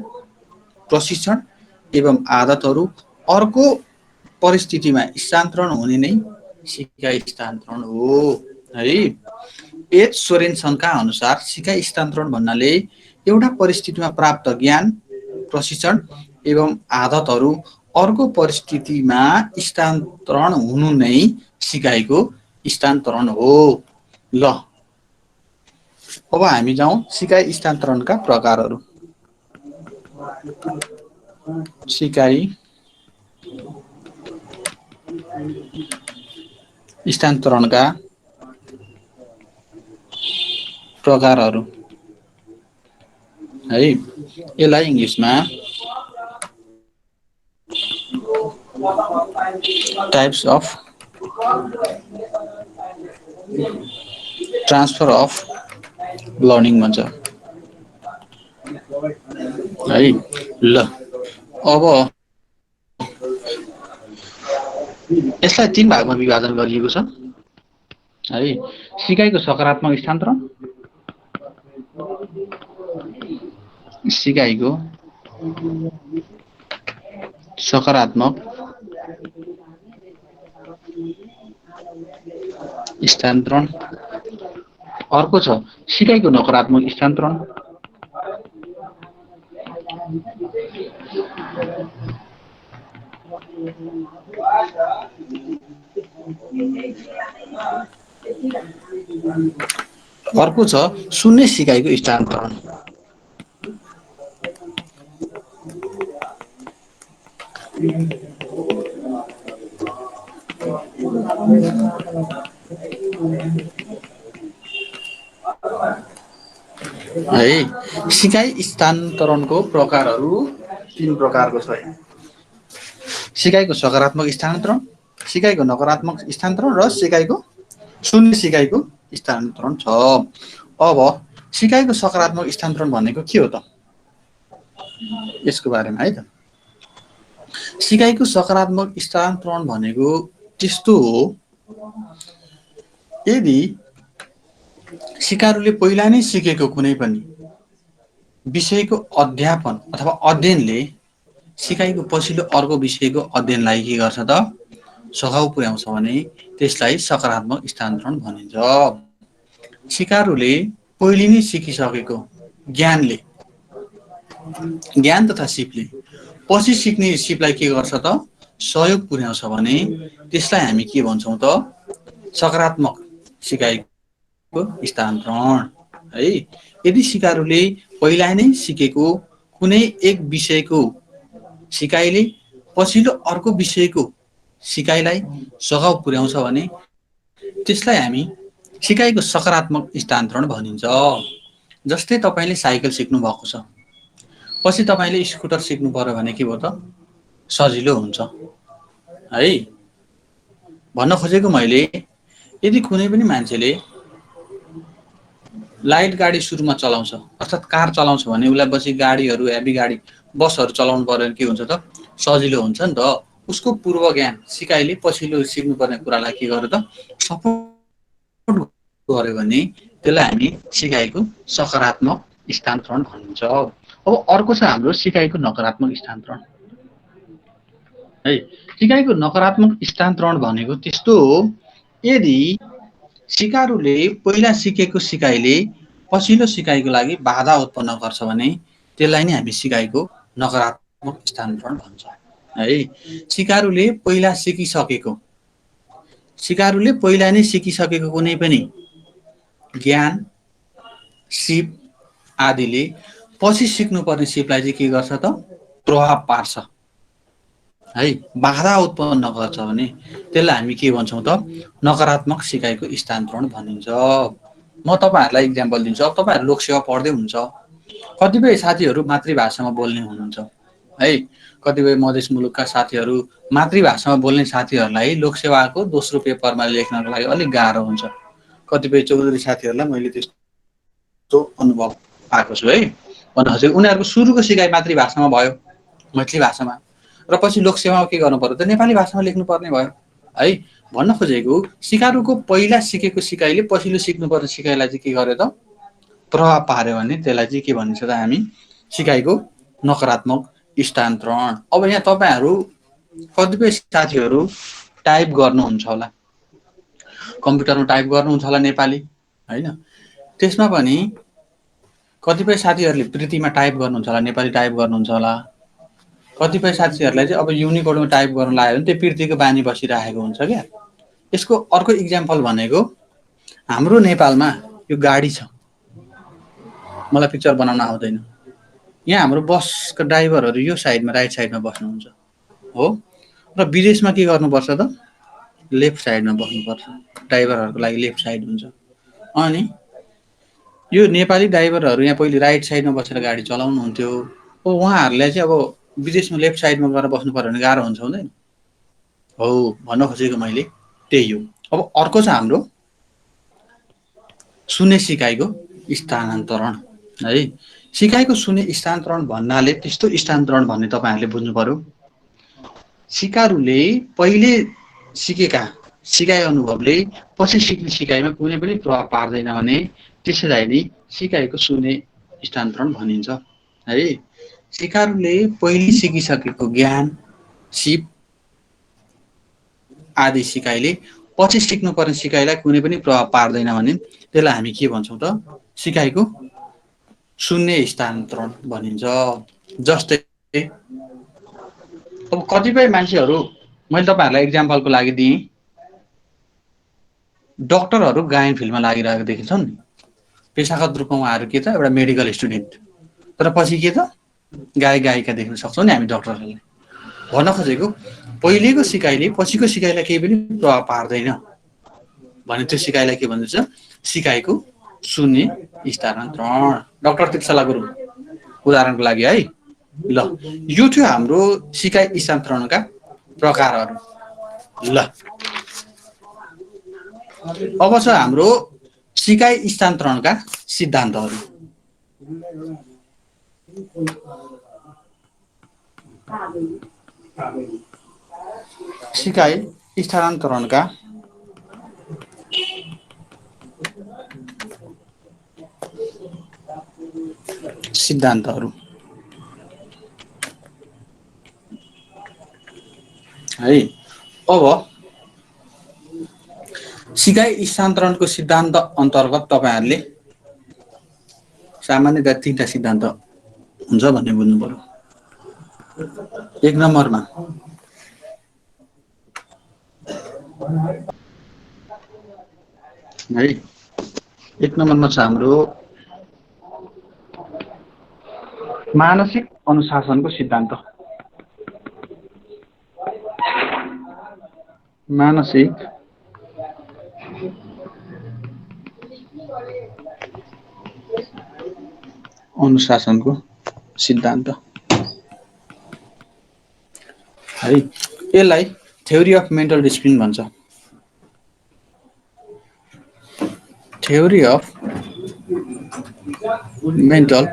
प्रशिक्षण एवं आदतहरू अर्को परिस्थितिमा स्थानान्तरण हुने नै सिकाइ स्थानान्तरण हो है। एच सोरेनसनका अनुसार सिकाइ स्थानान्तरण भन्नाले एउटा परिस्थितिमा प्राप्त ज्ञान प्रशिक्षण एवं आदतहरू अर्को परिस्थितिमा स्थानान्तरण हुनु नै सिकाइको स्थानान्तरण हो। ल अब हामी जाउँ सिकाइ स्थानान्तरणका प्रकारहरू। सिकाइ स्थानान्तरणका प्रकारहरू है। यसलाई इङ्ग्लिसमा types of transfer of learning भन्छ है। ल अब यसलाई 3 भागमा विभाजन गरिएको छ है। सिकाइको सकारात्मक स्थानान्तरण, सिकाइको सकारात्मक स्थानान्तरण, अर्को छ सिकाइको नकारात्मक स्थानान्तरण, अर्को छ शून्य सिकाइको स्थानान्तरण। है सिकाइ स्थानान्तरणको प्रकारहरू 3 प्रकारको छ। सिकाइको सकारात्मक स्थानान्तरण, सिकाइको नकारात्मक स्थानान्तरण र सिकाइको शून्य सिकाइको स्थानान्तरण छ। अब सिकाइको सकारात्मक स्थानान्तरण भनेको के हो त यसको बारेमा है त। सिकाइको सकारात्मक स्थानान्तरण भनेको त्यस्तो हो यदि सिकारुले पहिला नै सिकेको कुनै पनि विषयको अध्यापन अथवा अध्ययनले सिकाइको पछिल्लो अर्को विषयको अध्ययनलाई के गर्छ त सघाउ पुर्याउँछ भने त्यसलाई सकारात्मक स्थानान्तरण भनिन्छ। सिकारुले पहिले नै सिकिसकेको ज्ञान तथा सिपले पछि सिक्ने सिपलाई के गर्छ त सहयोग पुर्याउँछ भने त्यसलाई हामी के भन्छौँ त सकारात्मक सिकाइको स्थानान्तरण है। यदि सिकारुले पहिला नै सिकेको कुनै एक विषयको सिकाइले पछिल्लो अर्को विषयको सिकाइलाई सघाउ पुर्याउँछ भने त्यसलाई हामी सिकाइको सकारात्मक स्थानान्तरण भनिन्छ। जस्तै तपाईले साइकल सिक्नु भएको छ, पछि तपाईले स्कुटर सिक्नु पर्यो भने के भयो त सजिलो हुन्छ है। भन्न खोजेको मैले यदि कुनै पनि मान्छेले लाइट गाडी सुरुमा चलाउँछ अर्थात् कार चलाउँछ भने उसलाई पछि गाडीहरू हेभी गाडी बसहरू चलाउनु पर्यो भने के हुन्छ त सजिलो हुन्छ नि त। उसको पूर्व ज्ञान सिकाइले पछिल्लो सिक्नुपर्ने कुरालाई के गर्यो त सपोर्ट गर्यो भने त्यसलाई हामी सिकाइको सकारात्मक स्थानान्तरण भनिन्छ। अब अर्को छ हाम्रो सिकाइको नकारात्मक स्थानान्तरण है। सिकाइको नकारात्मक स्थानान्तरण भनेको त्यस्तो हो यदि सिकारुले पहिला सिकेको सिकाइले पछिल्लो सिकाइको लागि बाधा उत्पन्न गर्छ भने त्यसलाई नै हामी सिकाइको नकारात्मक स्थानान्तरण भन्छ है। सिकारुले पहिला सिकिसकेको सिकारुले पहिला नै सिकिसकेको कुनै पनि ज्ञान सिप आदिले पछि सिक्नुपर्ने सिपलाई चाहिँ के गर्छ त प्रभाव पार्छ है, बाधा उत्पन्न गर्छ भने त्यसलाई हामी के भन्छौँ त नकारात्मक सिकाइको स्थानान्तरण भनिन्छ। म तपाईँहरूलाई इक्जाम्पल दिन्छु। अब तपाईँहरू लोकसेवा पढ्दै हुन्छ, कतिपय साथीहरू मातृभाषामा बोल्ने हुनुहुन्छ है, कतिपय मधेस मुलुकका साथीहरू मातृभाषामा बोल्ने साथीहरूलाई लोकसेवाको दोस्रो पेपरमा लेख्नको लागि अलिक गाह्रो हुन्छ। कतिपय चौधरी साथीहरूलाई मैले त्यस्तो अनुभव पाएको छु है। भन्दाखेरि उनीहरूको सुरुको सिकाइ मातृभाषामा भयो, मैथिली भाषामा, र पछि लोकसेवामा के गर्नु पर्यो त नेपाली भाषामा लेख्नु पर्ने भयो है। भन्न खोजेको सिकारुको पहिला सिकेको सिकाइले पछिल्लो सिक्नुपर्ने सिकाइलाई चाहिँ के गर्यो त प्रभाव पार्यो भने त्यसलाई चाहिँ के भनिन्छ त हामी सिकाइको नकारात्मक स्थानान्तरण। अब यहाँ तपाईँहरू कतिपय साथीहरू टाइप गर्नुहुन्छ होला, कम्प्युटरमा टाइप गर्नुहुन्छ होला नेपाली होइन, त्यसमा पनि कतिपय साथीहरूले प्रीतिमा टाइप गर्नुहुन्छ होला, नेपाली टाइप गर्नुहुन्छ होला। कतिपय साथीहरूलाई चाहिँ अब युनिकोडमा टाइप गर्नु लाग्यो भने त्यो प्रीतिको बानी बसिरहेको हुन्छ क्या। यसको अर्को इक्जाम्पल भनेको हाम्रो नेपालमा यो गाडी छ, मलाई पिक्चर बनाउन आउँदैन, यहाँ हाम्रो बसको ड्राइभरहरू यो साइडमा राइट साइडमा बस्नुहुन्छ हो, र विदेशमा के गर्नुपर्छ त लेफ्ट साइडमा बस्नुपर्छ, ड्राइभरहरूको लागि लेफ्ट साइड हुन्छ। अनि यो नेपाली ड्राइभरहरू यहाँ पहिले राइट साइडमा बसेर गाडी चलाउनुहुन्थ्यो, उहाँहरूलाई चाहिँ अब विदेशमा लेफ्ट साइडमा गएर बस्नु पऱ्यो भने गाह्रो हुन्छ हुँदैन हो। भन्न खोजेको मैले त्यही हो। अब अर्को छ हाम्रो सुने सिकाइको स्थानान्तरण है। सिकाइको सुने स्थानान्तरण भन्नाले त्यस्तो स्थानान्तरण भन्ने तपाईँहरूले बुझ्नु पर्यो, सिकारुले पहिले सिकेका सिकाइ अनुभवले पछि सिक्ने सिकाइमा कुनै पनि प्रभाव पार्दैन भने त्यसैलाई नै सिकाइको सुने स्थानान्तरण भनिन्छ है। सिकारुले पहिले सिकिसकेको ज्ञान सिप आदि सिकाइले पछि सिक्नुपर्ने सिकाइलाई कुनै पनि प्रभाव पार्दैन भने त्यसलाई हामी के भन्छौँ त सिकाइको शून्य स्थानान्तरण भनिन्छ। जस्तै अब कतिपय मान्छेहरू, मैले तपाईँहरूलाई इक्जाम्पलको लागि दिएँ, डक्टरहरू गायन फिल्डमा लागिरहेको देखिन्छन् नि, पेसागत रूपमा उहाँहरू के त एउटा मेडिकल स्टुडेन्ट, तर पछि के त गायक गायिका देख्न सक्छौँ नि हामी डक्टरहरूलाई। भन्न खोजेको पहिलेको सिकाइले पछिको सिकाइलाई केही पनि प्रभाव पार्दैन भने त्यो सिकाइलाई के भनिन्छ सिकाइको शून्य स्थानान्तरण। डाक्टर त्रिशला गुरुङ उदाहरणको लागि है। ल यो थियो हाम्रो सिकाइ स्थानान्तरणका प्रकारहरू। ल अब छ हाम्रो सिकाइ स्थानान्तरणका सिद्धान्तहरू। सिकाइ स्थानान्तरणका सिद्धान्तहरू है। अब सिकाइ स्थानान्तरणको सिद्धान्त अन्तर्गत तपाईँहरूले सामान्यतया 3टा सिद्धान्त हुन्छ भन्ने बुझ्नु पर्यो। एक नम्बरमा है, एक नम्बरमा छ हाम्रो मानसिक अनुशासनको सिद्धान्त। मानसिक अनुशासनको सिद्धान्त है। यसलाई थ्योरी अफ मेन्टल डिसिप्लिन भन्छ। थ्योरी अफ मेन्टल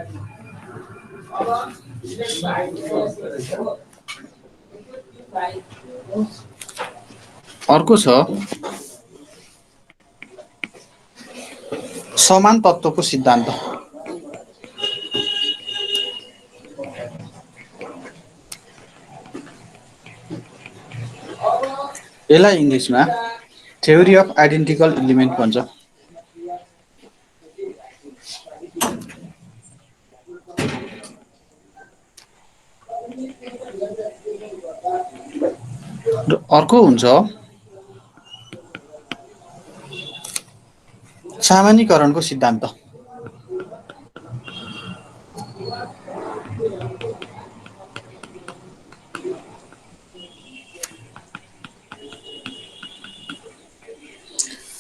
अर्को छ समान तत्त्वको सिद्धान्त। यसलाई इङ्ग्लिसमा थ्योरी अफ आइडेन्टिकल इलिमेन्ट भन्छ। अर्को हुन्छ सामान्यीकरणको सिद्धान्त।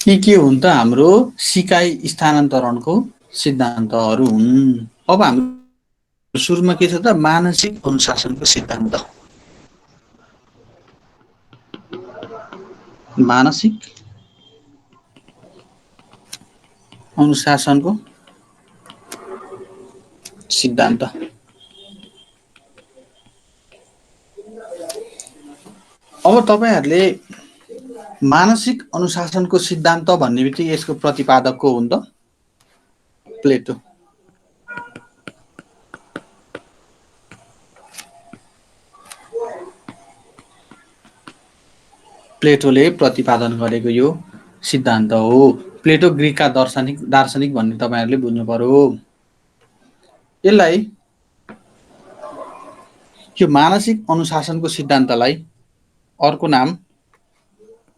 यी के हुन् त हाम्रो सिकाइ स्थानान्तरणको सिद्धान्तहरू हुन्। अब हाम्रो सुरुमा के छ त मानसिक अनुशासनको सिद्धान्त। मानसिक अनुशासनको सिद्धान्त। अब तपाईहरूले मानसिक अनुशासनको सिद्धान्त भन्ने बित्तिकै यसको प्रतिपादक को हुन् त? प्लेटो। प्लेटोले प्रतिपादन गरेको यो सिद्धान्त हो। प्लेटो ग्रीकका दार्शनिक भन्ने तपाईहरूले बुझ्नु पर्यो। यसलाई यो मानसिक अनुशासनको सिद्धान्तलाई अर्को नाम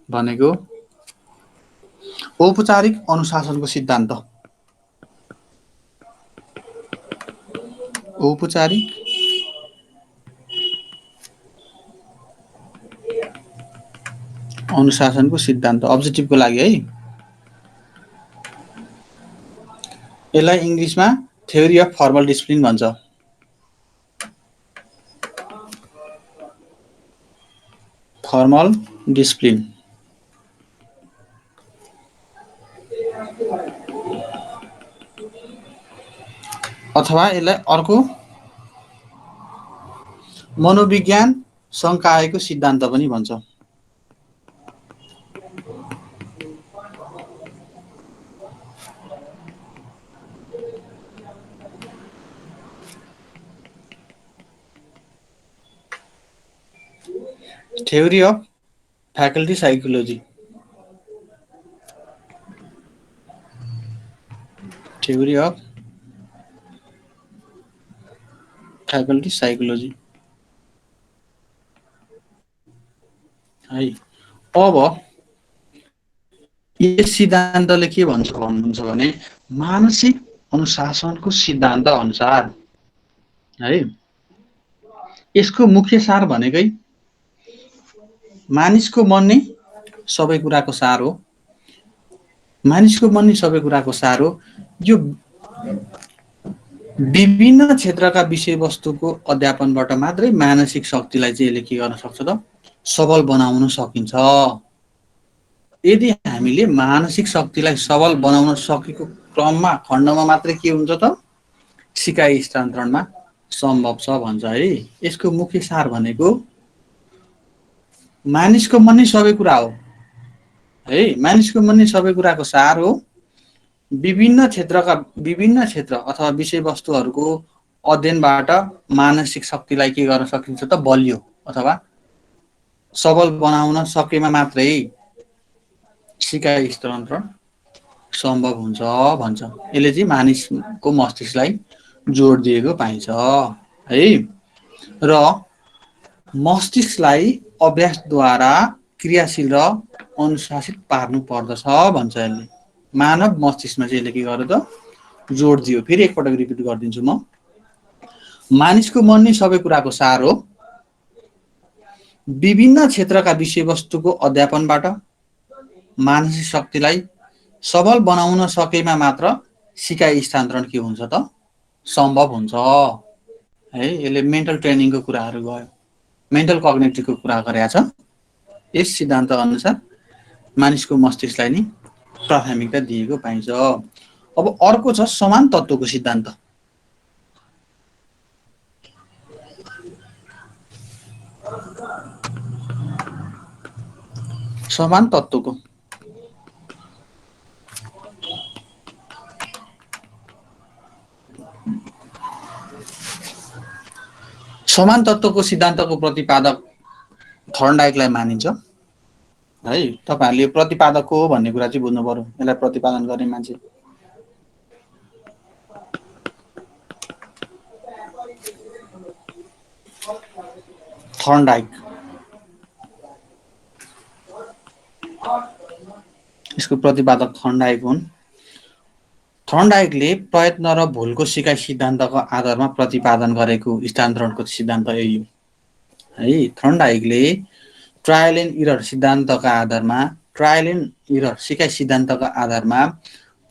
भनेको औपचारिक अनुशासनको सिद्धान्त। औपचारिक अनुशासनको सिद्धान्त अब्जेक्टिभको लागि है। यसलाई इङ्ग्लिसमा थ्योरी अफ फर्मल डिसिप्लिन भन्छ। फर्मल डिसिप्लिन अथवा यसलाई अर्को मनोविज्ञान संकायको सिद्धान्त पनि भन्छ। Theory of faculty psychology. Theory of faculty psychology है। अब यस सिद्धान्तले के भन्छ भन्नुहुन्छ भने मानसिक अनुशासनको सिद्धान्त अनुसार है यसको मुख्य सार भनेकै मानिसको मन नै सबै कुराको सार हो। मानिसको मन नै सबै कुराको सार हो। यो विभिन्न क्षेत्रका विषयवस्तुको अध्यापनबाट मात्रै मानसिक शक्तिलाई चाहिँ यसले के गर्न सक्छ त सबल बनाउन सकिन्छ। यदि हामीले मानसिक शक्तिलाई सबल बनाउन सकेको क्रममा खण्डमा मात्रै के हुन्छ त सिकाइ स्थानान्तरणमा सम्भव छ भन्छ है। यसको मुख्य सार भनेको मानिसको मन नै सबै कुरा हो है। मानिसको मन नै सबै कुराको सार हो। विभिन्न क्षेत्र अथवा विषयवस्तुहरूको अध्ययनबाट मानसिक शक्तिलाई के गर्न सकिन्छ त बलियो अथवा सबल बनाउन सकेमा मात्रै सिकाइ स्थानान्तरण सम्भव हुन्छ भन्छ। यसले चाहिँ मानिसको मस्तिष्कलाई जोड दिएको पाइन्छ है। र मस्तिष्कलाई अभ्यासद्वारा क्रियाशील र अनुशासित पार्नु पर्दछ भन्छ यसले। मानव मस्तिष्कमा चाहिँ यसले के गर्यो त जोड दियो। फेरि एकपटक रिपिट गरिदिन्छु म। मानिसको मन नै सबै कुराको सार हो। विभिन्न क्षेत्रका विषयवस्तुको अध्यापनबाट मानसिक शक्तिलाई सबल बनाउन सकेमा मात्र सिकाइ स्थानान्तरण के हुन्छ त सम्भव हुन्छ है। यसले मेन्टल ट्रेनिङको कुराहरू गयो, मेन्टल कग्नेटिभको कुरा गरेको छ। यस सिद्धान्त अनुसार मानिसको मस्तिष्कलाई नि प्राथमिकता दिएको पाइन्छ। अब अर्को छ समान तत्त्वको सिद्धान्त। समान तत्त्वको समान तत्त्वको सिद्धान्तको प्रतिपादक थर्नडाइकलाई मानिन्छ है। तपाईहरुले प्रतिपादक को हो भन्ने कुरा चाहिँ बुझ्नु पर्यो। यसलाई प्रतिपादन गर्ने मान्छे थर्नडाइक। यसको प्रतिपादक थर्नडाइक हुन्। थर्नडाइकले प्रयत्न र भुलको सिकाइ सिद्धान्तको आधारमा प्रतिपादन गरेको स्थानान्तरणको सिद्धान्त यही हो है। थर्नडाइकले ट्रायल एन्ड इरर सिद्धान्तका आधारमा सिकाइ सिद्धान्तका आधारमा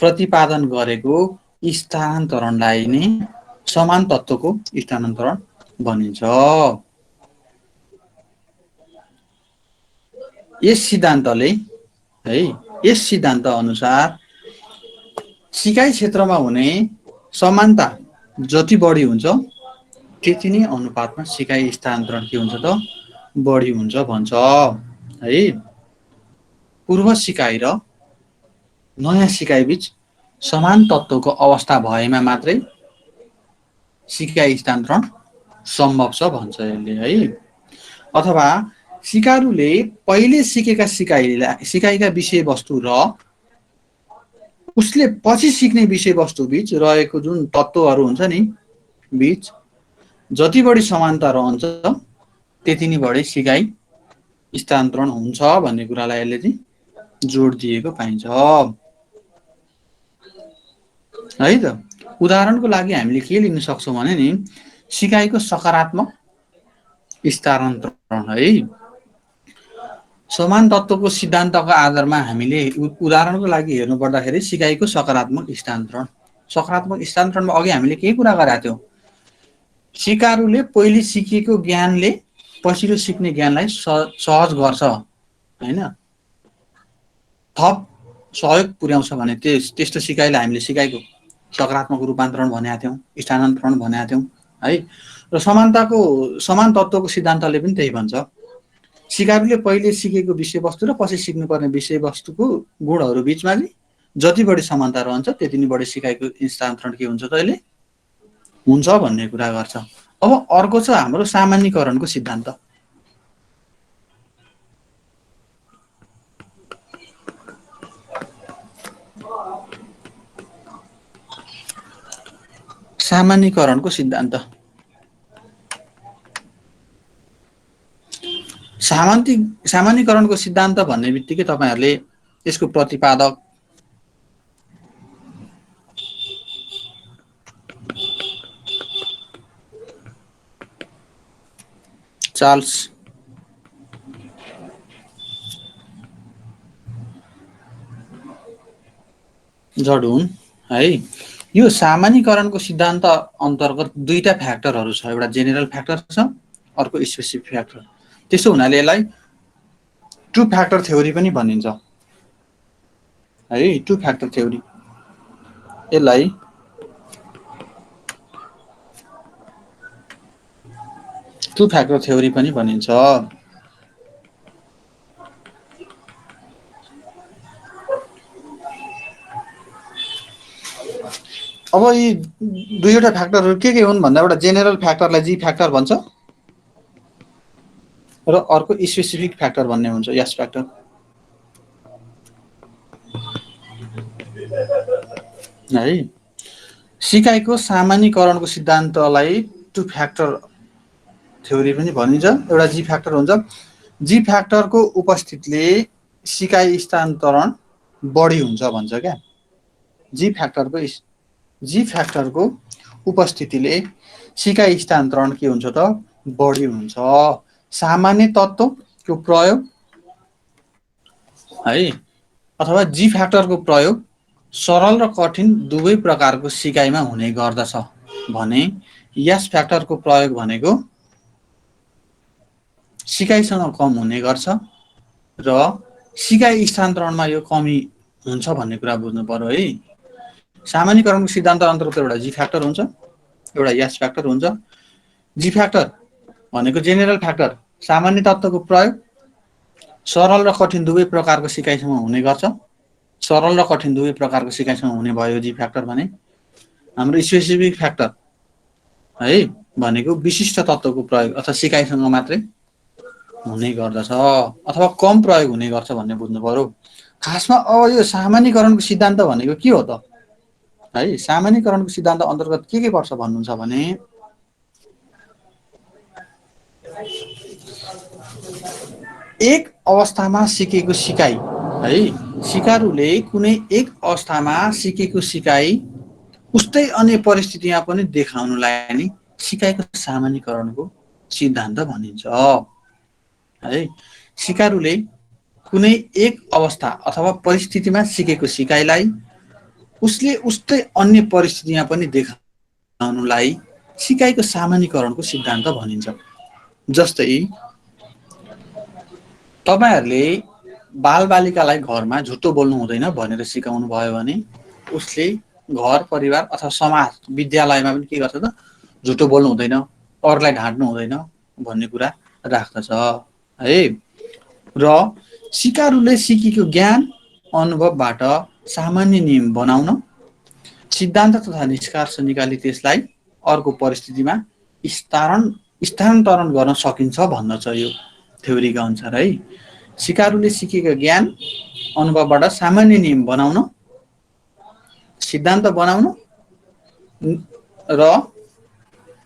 प्रतिपादन गरेको स्थानान्तरणलाई नै समान तत्त्वको स्थानान्तरण भनिन्छ। यस सिद्धान्तले है यस सिद्धान्त अनुसार सिकाइ क्षेत्रमा हुने समानता जति बढी हुन्छ त्यति नै अनुपातमा सिकाइ स्थानान्तरण के हुन्छ त बढी हुन्छ भन्छ है। पूर्व सिकाइ र नयाँ सिकाइ बीच समान तत्त्वको अवस्था भएमा मात्रै सिकाइ स्थानान्तरण सम्भव छ भन्छ यसले है। अथवा सिकारुले पहिले सिकेका सिकाइका विषयवस्तु र उसले पछि सिक्ने विषयवस्तु बीच रहेको जुन तत्त्वहरू हुन्छ नि बीच जति बढी समानता रहन्छ त्यति नै बढी सिकाइ स्थानान्तरण हुन्छ भन्ने कुरालाई यसले चाहिँ जोड दिएको पाइन्छ है त। उदाहरणको लागि हामीले के लिन सक्छौँ भने नि सिकाइको सकारात्मक स्थानान्तरण है। समान तत्त्वको सिद्धान्तका आधारमा हामीले उदाहरणको लागि हेर्नु पर्दाखेरि सिकाइको सकारात्मक स्थानान्तरण। सकारात्मक स्थानान्तरणमा अघि हामीले के कुरा गरेका थियौँ, सिकारुले पहिले सिकेको ज्ञानले पछिल्लो सिक्ने ज्ञानलाई सहज गर्छ हैन, थप सहयोग पुर्याउँछ भने त्यस्तो सिकाइलाई हामीले सिकाइको सकारात्मक रूपान्तरण भनेका थियौँ, स्थानान्तरण भनेका थियौँ है। र समान तत्त्वको सिद्धान्तले पनि त्यही भन्छ। सिकारुले पहिले सिकेको विषयवस्तु र पछि सिक्नुपर्ने विषयवस्तुको गुणहरू बिचमा जति बढी समानता रहन्छ त्यति नै बढी सिकाइको स्थानान्तरण के हुन्छ त अहिले हुन्छ भन्ने कुरा गर्छ। अब अर्को छ हाम्रो सामान्यीकरणको सिद्धान्त। सामान्यीकरणको सिद्धान्त सामान्यीकरणको सिद्धान्त भन्ने बित्तिकै तपाईहरुले यसको प्रतिपादक चार्ल्स जर्डन है। यो सामान्यीकरणको सिद्धान्त अन्तर्गत दुईटा फ्याक्टरहरू छ, एउटा जेनेरल फ्याक्टर छ अर्को स्पेसिफिक फ्याक्टर। त्यसो हुनाले यसलाई टु फ्याक्टर थ्योरी पनि भनिन्छ है। टु फ्याक्टर थ्योरी यसलाई टु फ्याक्टर थ्योरी पनि भनिन्छ। अब यी दुईवटा फ्याक्टरहरू के हुन् भन्दा एउटा जेनेरल फ्याक्टरलाई जी फ्याक्टर भन्छ र अर्को स्पेसिफिक फ्याक्टर भन्ने हुन्छ एस फ्याक्टर है। सिकाइको सामान्यीकरणको सिद्धान्तलाई टु फ्याक्टर थ्योरी पनि भनिन्छ। एउटा जी फ्याक्टर हुन्छ, जी फ्याक्टरको उपस्थितिले सिकाइ स्थानान्तरण बढी हुन्छ भन्छ क्या। जी फ्याक्टरको उपस्थितिले सिकाइ स्थानान्तरण के हुन्छ त बढी हुन्छ। सामान्य तत्त्वको प्रयोग है अथवा जी फ्याक्टरको प्रयोग सरल र कठिन दुवै प्रकारको सिकाइमा हुने गर्दछ भने यस फ्याक्टरको प्रयोग भनेको सिकाइसँग कम हुने गर्छ र सिकाइ स्थानान्तरणमा यो कमी हुन्छ भन्ने कुरा बुझ्नु पर्यो है। सामान्यीकरणको सिद्धान्त अन्तर्गत एउटा जी फ्याक्टर हुन्छ, एउटा यस फ्याक्टर हुन्छ। जी फ्याक्टर भनेको जेनेरल फ्याक्टर, सामान्य तत्त्वको प्रयोग सरल र कठिन दुवै प्रकारको सिकाइसँग हुने गर्छ। सरल र कठिन दुवै प्रकारको सिकाइसँग हुने भयो जी फ्याक्टर भने। हाम्रो स्पेसिफिक फ्याक्टर है भनेको विशिष्ट तत्त्वको प्रयोग अथवा सिकाइसँग मात्रै हुने गर्दछ अथवा कम प्रयोग हुने गर्छ भन्ने बुझ्नु पर्यो। खासमा अब यो सामान्यीकरणको सिद्धान्त भनेको के हो त है। सामान्यीकरणको सिद्धान्त अन्तर्गत के पर्छ भन्नुहुन्छ भने एक अवस्थामा सिकेको सिकाइ है सिकारुले कुनै एक अवस्थामा सिकेको सिकाइ उस्तै अन्य परिस्थितिमा पनि देखाउनुलाई नि सिकाइको सामान्यकरणको सिद्धान्त भनिन्छ है। सिकारुले कुनै एक अवस्था अथवा परिस्थितिमा सिकेको सिकाइलाई उसले उस्तै अन्य परिस्थितिमा पनि देखाउनुलाई सिकाइको सामान्यकरणको सिद्धान्त भनिन्छ। जस्तै तपाईँहरूले बालबालिकालाई घरमा झुटो बोल्नु हुँदैन भनेर सिकाउनु भयो भने उसले घर परिवार अथवा समाज विद्यालयमा पनि के गर्छ त झुटो बोल्नु हुँदैन, अरूलाई ढाँट्नु हुँदैन भन्ने कुरा राख्दछ है। र सिकारुले सिकेको ज्ञान अनुभवबाट सामान्य नियम बनाउन सिद्धान्त तथा निष्कर्ष निकाली त्यसलाई अर्को परिस्थितिमा स्थानान्तरण गर्न सकिन्छ भन्दछ यो थ्योरीका अनुसार है। सिकारुले सिकेको ज्ञान अनुभवबाट सामान्य नियम बनाउन सिद्धान्त बनाउन र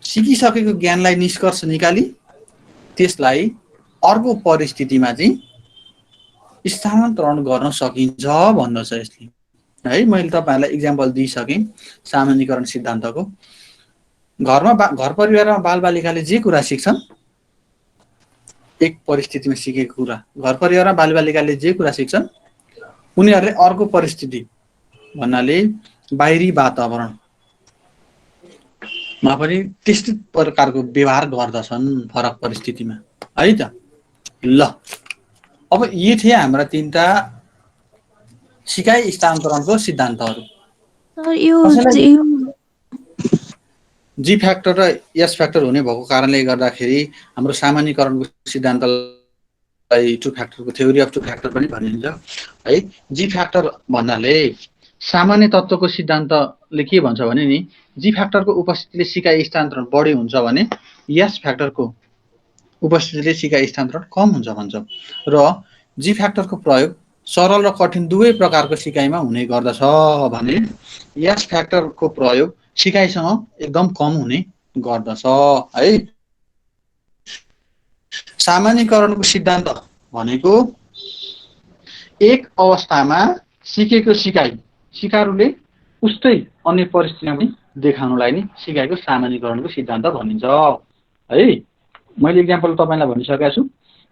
सिकिसकेको ज्ञानलाई निष्कर्ष निकाली त्यसलाई अर्को परिस्थितिमा चाहिँ स्थानान्तरण गर्न सकिन्छ भन्दछ यसले है। मैले तपाईँहरूलाई इक्जाम्पल दिइसकेँ सामान्यकरण सिद्धान्तको। घर परिवारमा बालबालिकाले जे कुरा सिक्छन् एक परिस्थितिमा सिकेको कुरा घर परिवारमा बालबालिकाले जे कुरा सिक्छन् उनीहरूले अर्को परिस्थिति भन्नाले बाहिरी वातावरणमा पनि त्यस्तै प्रकारको व्यवहार गर्दछन् फरक परिस्थितिमा है त। ल अब यी थिए हाम्रा तीनटा सिकाइ स्थानान्तरणको सिद्धान्तहरू। जी फ्याक्टर र एस फ्याक्टर हुने भएको कारणले गर्दाखेरि हाम्रो सामान्यकरणको सिद्धान्तलाई टु फ्याक्टरको थ्योरी अफ टु फ्याक्टर पनि भनिन्छ है। जी फ्याक्टर भन्नाले सामान्य तत्त्वको सिद्धान्तले के भन्छ भने नि जी फ्याक्टरको उपस्थितिले सिकाइ स्थानान्तरण बढी हुन्छ भने एस फ्याक्टरको उपस्थितिले सिकाइ स्थानान्तरण कम हुन्छ भन्छ। र जी फ्याक्टरको प्रयोग सरल र कठिन दुवै प्रकारको सिकाइमा हुने गर्दछ भने एस फ्याक्टरको प्रयोग सिकाइसँग एकदम कम हुने गर्दछ है। सामान्यकरणको सिद्धान्त भनेको एक अवस्थामा सिकेको सिकाइ सिकारुले उस्तै अन्य परिस्थितिमा पनि देखाउनुलाई नि सिकाइको सामान्यकरणको सिद्धान्त भनिन्छ है। मैले इक्जाम्पल तपाईँलाई भनिसकेको छु।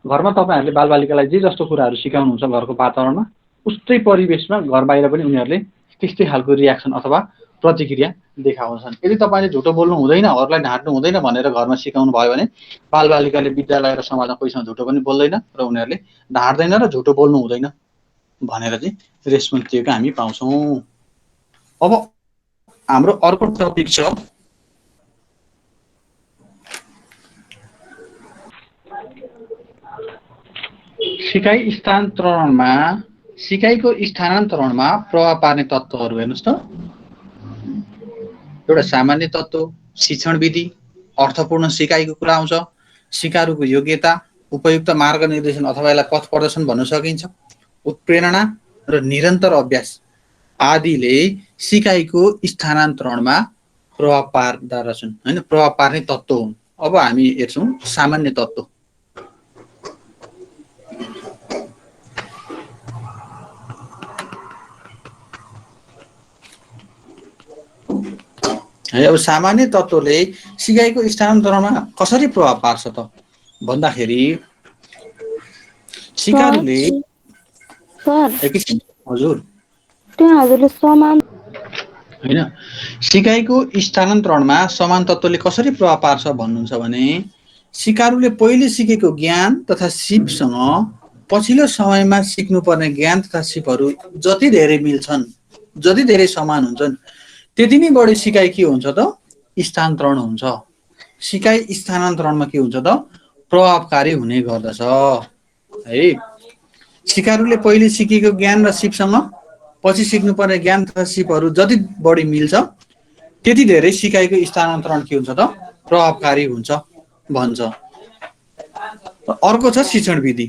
घरमा तपाईँहरूले बालबालिकालाई जे जस्तो कुराहरू सिकाउनुहुन्छ घरको वातावरणमा उस्तै परिवेशमा घर बाहिर पनि उनीहरूले त्यस्तै खालको रियाक्सन अथवा प्रतिक्रिया देखाउँछन्। यदि तपाईँले झुटो बोल्नु हुँदैन, अरूलाई ढाँट्नु हुँदैन भनेर घरमा सिकाउनु भयो भने बालबालिकाले विद्यालय र समाजमा कोहीसँग झुटो पनि बोल्दैन र उनीहरूले ढाँट्दैन र झुटो बोल्नु हुँदैन भनेर चाहिँ रेस्पोन्स दिएको हामी पाउँछौँ। अब हाम्रो अर्को टपिक छ सिकाइको स्थानान्तरणमा प्रभाव पार्ने तत्त्वहरू। हेर्नुहोस् त, एउटा सामान्य तत्त्व, शिक्षण विधि, अर्थपूर्ण सिकाइको कुरा आउँछ, सिकारुको योग्यता, उपयुक्त मार्ग निर्देशन अथवा यसलाई पथ प्रदर्शन भन्न सकिन्छ, उत्प्रेरणा र निरन्तर अभ्यास आदिले सिकाइको स्थानान्तरणमा प्रभाव पार्दा रहेछन् हैन, प्रभाव पार्ने तत्त्व हुन्। अब हामी हेर्छौँ सामान्य तत्त्व। है अब सामान्य तत्त्वले सिकाइको स्थानान्तरणमा कसरी प्रभाव पार्छ त भन्दाखेरि सिकारुले हजुर हैन सिकाइको स्थानान्तरणमा समान तत्त्वले कसरी प्रभाव पार्छ भन्नुहुन्छ भने सिकारुले पहिले सिकेको ज्ञान तथा सिपसँग पछिल्लो समयमा सिक्नुपर्ने ज्ञान तथा सिपहरू जति धेरै मिल्छन्, जति धेरै समान हुन्छन्, त्यति नै बढी सिकाइ के हुन्छ त स्थानान्तरण हुन्छ। सिकाइ स्थानान्तरणमा के हुन्छ त प्रभावकारी हुने गर्दछ है। सिकारुले पहिले सिकेको ज्ञान र सिपसँग पछि सिक्नुपर्ने ज्ञान तथा सिपहरू जति बढी मिल्छ त्यति धेरै सिकाइको स्थानान्तरण के हुन्छ त प्रभावकारी हुन्छ भन्छ। अर्को छ शिक्षण विधि।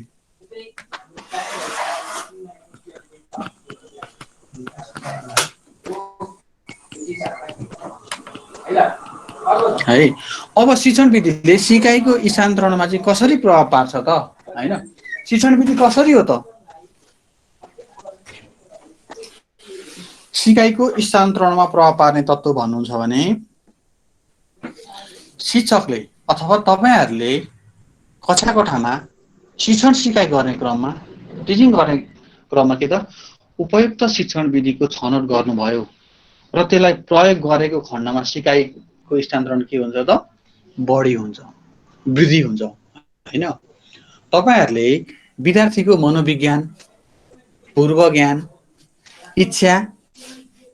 है अब शिक्षण विधिले सिकाइको स्थानान्तरणमा चाहिँ कसरी प्रभाव पार्छ त हैन। शिक्षण विधि कसरी हो त सिकाइको स्थानान्तरणमा प्रभाव पार्ने तत्त्व भन्नुहुन्छ भने शिक्षकले अथवा तपाईहरूले कक्षा कोठामा शिक्षण सिकाइ गर्ने क्रममा टिचिङ गर्ने क्रममा के त उपयुक्त शिक्षण विधिको छनौट गर्नुभयो र त्यसलाई प्रयोग गरेको खण्डमा सिकाइको स्थानान्तरण के हुन्छ त बढी हुन्छ, वृद्धि हुन्छ हैन। तपाईहरूले विद्यार्थीको मनोविज्ञान, पूर्व ज्ञान, इच्छा,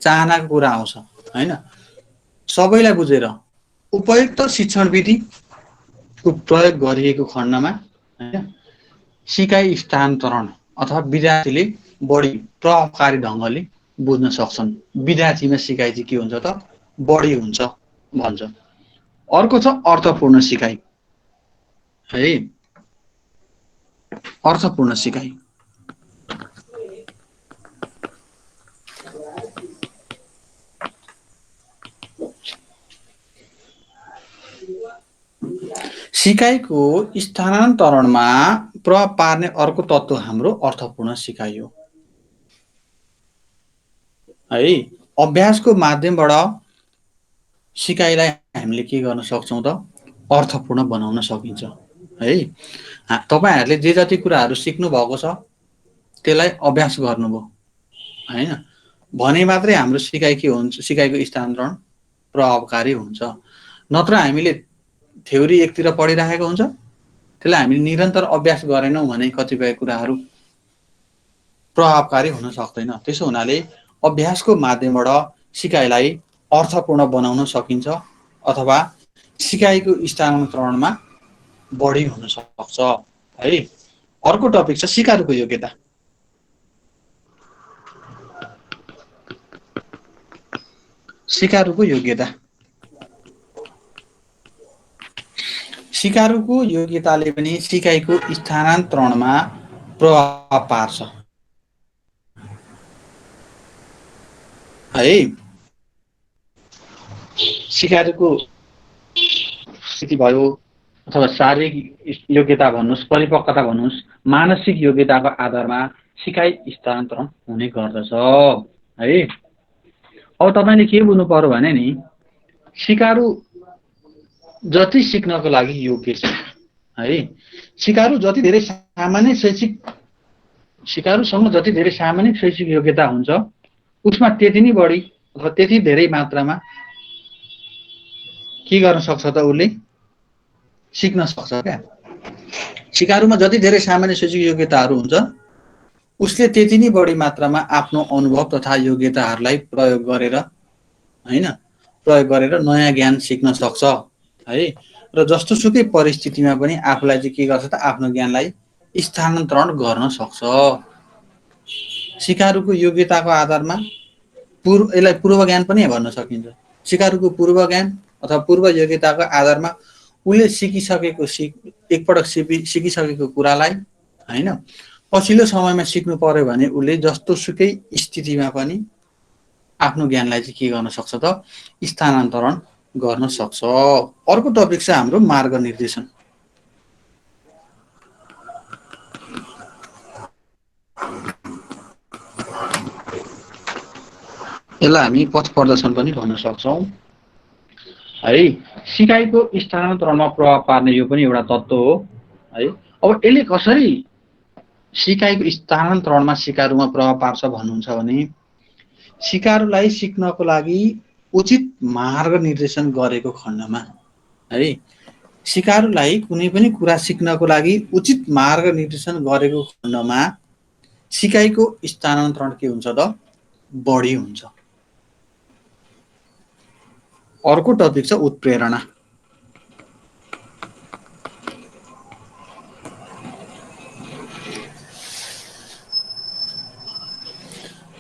चाहनाको कुरा आउँछ हैन। सबैलाई बुझेर उपयुक्त शिक्षण विधिको प्रयोग गरिएको खण्डमा हैन सिकाइ स्थानान्तरण अथवा विद्यार्थीले बढी प्रभावकारी ढङ्गले बुझ्न सक्छन्। विद्यार्थीमा सिकाइ चाहिँ के हुन्छ त बढी हुन्छ भन्छ। अर्को छ अर्थपूर्ण सिकाइ है। अर्थपूर्ण सिकाइ सिकाइको स्थानान्तरणमा प्रभाव पार्ने अर्को तत्त्व हाम्रो अर्थपूर्ण सिकाइ हो है। अभ्यासको माध्यमबाट सिकाइलाई हामीले के गर्न सक्छौँ त अर्थपूर्ण बनाउन सकिन्छ है। तपाईहरूले जे जति कुराहरू सिक्नु भएको छ त्यसलाई अभ्यास गर्नुभयो हैन भने मात्रै हाम्रो सिकाइ के हुन्छ, सिकाइको स्थानान्तरण प्रभावकारी हुन्छ। नत्र हामीले थ्योरी एकतिर पढिराखेको हुन्छ, त्यसलाई हामीले निरन्तर अभ्यास गरेनौँ भने कतिपय कुराहरू प्रभावकारी हुन सक्दैन। त्यसो हुनाले अभ्यासको माध्यमबाट सिकाइलाई अर्थपूर्ण बनाउन सकिन्छ अथवा सिकाइको स्थानान्तरणमा बढी हुन सक्छ है। अर्को टपिक छ सिकारुको योग्यता। सिकारुको योग्यता सिकारुको योग्यताले पनि सिकाइको स्थानान्तरणमा प्रभाव पार्छ है। सिकारुको स्थिति भयो अथवा शारीरिक योग्यता भन्नुहोस्, परिपक्वता भन्नुहोस्, मानसिक योग्यताको आधारमा सिकाइ स्थानान्तरण हुने गर्दछ है। अब तपाईले के बुझ्नु पर्यो भने नि सिकारु जति सिक्नको लागि योग्य छ है। सिकारु जति धेरै सामान्य शैक्षिक सिकारुसँग जति धेरै सामान्य शैक्षिक योग्यता हुन्छ उसमा त्यति नै बढी अथवा त्यति धेरै मात्रामा के गर्न सक्छ त उसले सिक्न सक्छ क्या। सिकारुमा जति धेरै सामान्य शैक्षिक योग्यताहरू हुन्छ उसले त्यति नै बढी मात्रामा आफ्नो अनुभव तथा योग्यताहरूलाई प्रयोग गरेर नयाँ ज्ञान सिक्न सक्छ है। र जस्तोसुकै परिस्थितिमा पनि आफूलाई चाहिँ के गर्छ त आफ्नो ज्ञानलाई स्थानान्तरण गर्न सक्छ। सिकारुको योग्यताको आधारमा यसलाई पूर्व ज्ञान पनि भन्न सकिन्छ। सिकारुको पूर्व ज्ञान अथवा पूर्व योग्यताको आधारमा उसले एकपटक सिकिसकेको कुरालाई हैन पछिल्लो समयमा सिक्नु पर्यो भने उसले जस्तोसुकै स्थितिमा पनि आफ्नो ज्ञानलाई चाहिँ के गर्न सक्छ त स्थानान्तरण गर्न सक्छ। अर्को टपिक छ हाम्रो मार्ग निर्देशन। यसलाई हामी पथ प्रदर्शन पनि भन्न सक्छौँ है। सिकाइको स्थानान्तरणमा प्रभाव पार्ने यो पनि एउटा तत्त्व हो है। अब यसले कसरी सिकाइको स्थानान्तरणमा सिकारुमा प्रभाव पार्छ भन्नुहुन्छ भने सिकारुलाई सिक्नको लागि उचित मार्ग निर्देशन गरेको खण्डमा है। सिकारुलाई कुनै पनि कुरा सिक्नको लागि उचित मार्ग निर्देशन गरेको खण्डमा सिकाइको स्थानान्तरण के हुन्छ त बढी हुन्छ। अर्को टपिक छ उत्प्रेरणा।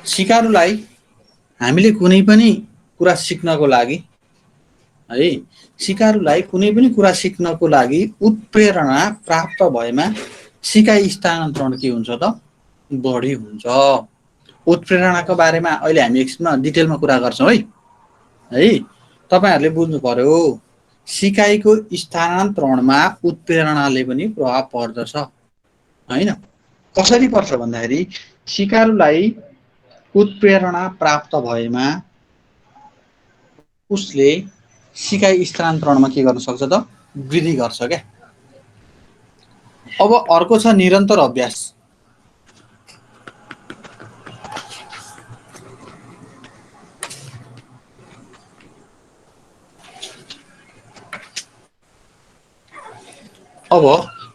सिकारुलाई हामीले कुनै पनि कुरा सिक्नको लागि है सिकारुलाई कुनै पनि कुरा सिक्नको लागि उत्प्रेरणा प्राप्त भएमा सिकाइ स्थानान्तरण के हुन्छ त बढी हुन्छ। उत्प्रेरणाको बारेमा अहिले हामी एकछिनमा डिटेलमा कुरा गर्छौँ है। तपाईहरुले बुझ्नु पर्यो सिकाइको स्थानान्तरणमा उत्प्रेरणाले पनि प्रभाव पर्दछ हैन। कसरी पर्छ भन्दाखेरि सिकारुलाई उत्प्रेरणा प्राप्त भएमा उसले सिकाइ स्थानान्तरणमा के गर्न सक्छ त वृद्धि गर्छ क्या। अब अर्को छ निरन्तर अभ्यास। अब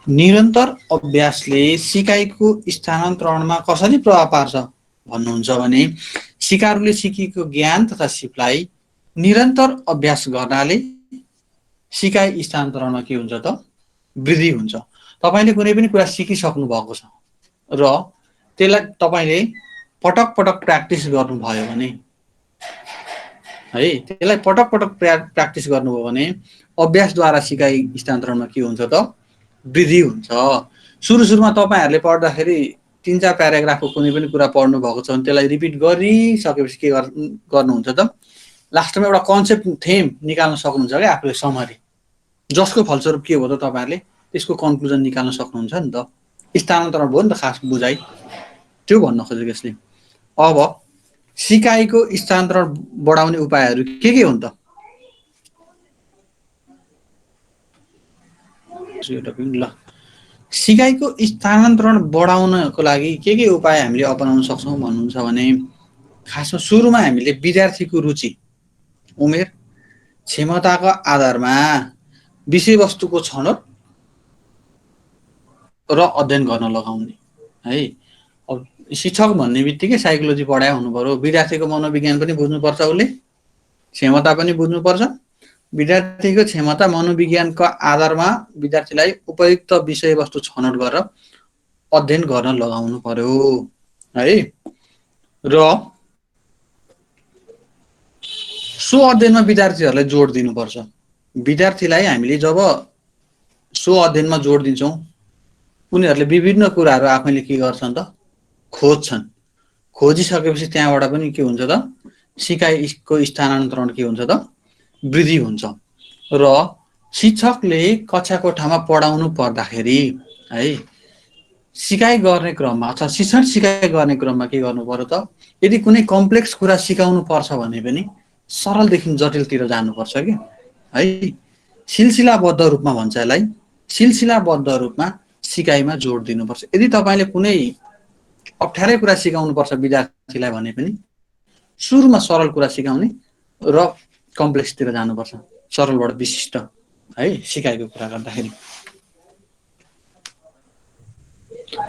निरन्तर अभ्यासले सिकाइको स्थानान्तरणमा कसरी प्रभाव पार्छ भन्नुहुन्छ भने सिकारुले सिकेको ज्ञान तथा सिपलाई निरन्तर अभ्यास गर्नाले सिकाइ स्थानान्तरणमा के हुन्छ त वृद्धि हुन्छ। तपाईँले कुनै पनि कुरा सिकिसक्नु भएको छ र त्यसलाई तपाईँले पटक पटक प्र्याक्टिस गर्नुभयो भने है, त्यसलाई पटक पटक प्र्याक्टिस गर्नुभयो भने अभ्यासद्वारा सिकाइ स्थानान्तरणमा के हुन्छ त वृद्धि हुन्छ। सुरुमा तपाईँहरूले पढ्दाखेरि 3-4 प्याराग्राफको कुनै पनि कुरा पढ्नु भएको छ भने त्यसलाई रिपिट गरिसकेपछि के गर्नुहुन्छ त लास्टमा एउटा कन्सेप्ट थेम निकाल्न सक्नुहुन्छ क्या आफूले समरी, जसको फलस्वरूप के हो त तपाईँहरूले त्यसको कन्क्लुजन निकाल्न सक्नुहुन्छ नि त। स्थानान्तरण भयो नि त खास बुझाइ, त्यो भन्न खोजेको यसले। अब सिकाइको स्थानान्तरण बढाउने उपायहरू के हुन् त? ल, सिकाइको स्थानान्तरण बढाउनको लागि के उपाय हामीले अपनाउन सक्छौँ भन्नुहुन्छ भने खासमा सुरुमा हामीले विद्यार्थीको रुचि, उमेर, क्षमताको आधारमा विषयवस्तुको छनौट र अध्ययन गर्न लगाउने है। अब शिक्षक भन्ने बित्तिकै साइकोलोजी पढाए हुनु पर्यो, विद्यार्थीको मनोविज्ञान पनि बुझ्नुपर्छ, उसले क्षमता पनि बुझ्नुपर्छ। विद्यार्थीको क्षमता मनोविज्ञानको आधारमा विद्यार्थीलाई उपयुक्त विषयवस्तु छनौट गरेर अध्ययन गर्न लगाउनु पर्यो है। र सो अध्ययनमा विद्यार्थीहरूलाई जोड दिनुपर्छ। विद्यार्थीलाई हामीले जब सो अध्ययनमा जोड दिन्छौँ उनीहरूले विभिन्न कुराहरू आफैले के गर्छन् त खोज्छन्। खोजिसकेपछि त्यहाँबाट पनि के हुन्छ त सिकाइको स्थानान्तरण के हुन्छ त वृद्धि हुन्छ। र शिक्षकले कक्षा कोठामा पढाउनु पर्दाखेरि है सिकाइ गर्ने क्रममा अथवा शिक्षण सिकाइ गर्ने क्रममा के गर्नु पर्यो त यदि कुनै कम्प्लेक्स कुरा सिकाउनु पर्छ भने पनि सरलदेखि जटिलतिर जानुपर्छ कि है। सिलसिलाबद्ध रूपमा भन्छ यसलाई, सिलसिलाबद्ध रूपमा सिकाइमा जोड दिनुपर्छ। यदि तपाईँले कुनै अप्ठ्यारै कुरा सिकाउनुपर्छ विद्यार्थीलाई भने पनि सुरुमा सरल कुरा सिकाउने र कम्प्लेक्सतिर जानुपर्छ, सरलबाट विशिष्ट है सिकाइको कुरा गर्दाखेरि।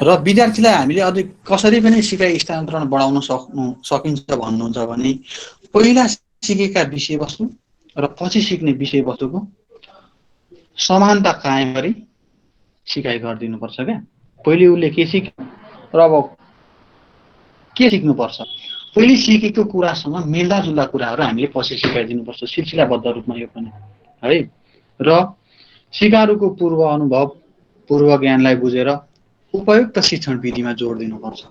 र विद्यार्थीलाई हामीले अझै कसरी पनि सिकाइ स्थानान्तरण बढाउन सकिन्छ भन्नुहुन्छ भने पहिला सिकेका विषयवस्तु र पछि सिक्ने विषयवस्तुको समानता कायम गरी सिकाइ गरिदिनुपर्छ क्या। पहिले उसले के सिक्यो र अब के सिक्नुपर्छ, पहिले सिकेको कुरासँग मिल्दाजुल्दा कुराहरू हामीले पछि सिकाइदिनुपर्छ, सिलसिलाबद्ध रूपमा यो पनि है। र सिकारुको पूर्व अनुभव, पूर्व ज्ञानलाई बुझेर उपयुक्त शिक्षण विधिमा जोड दिनुपर्छ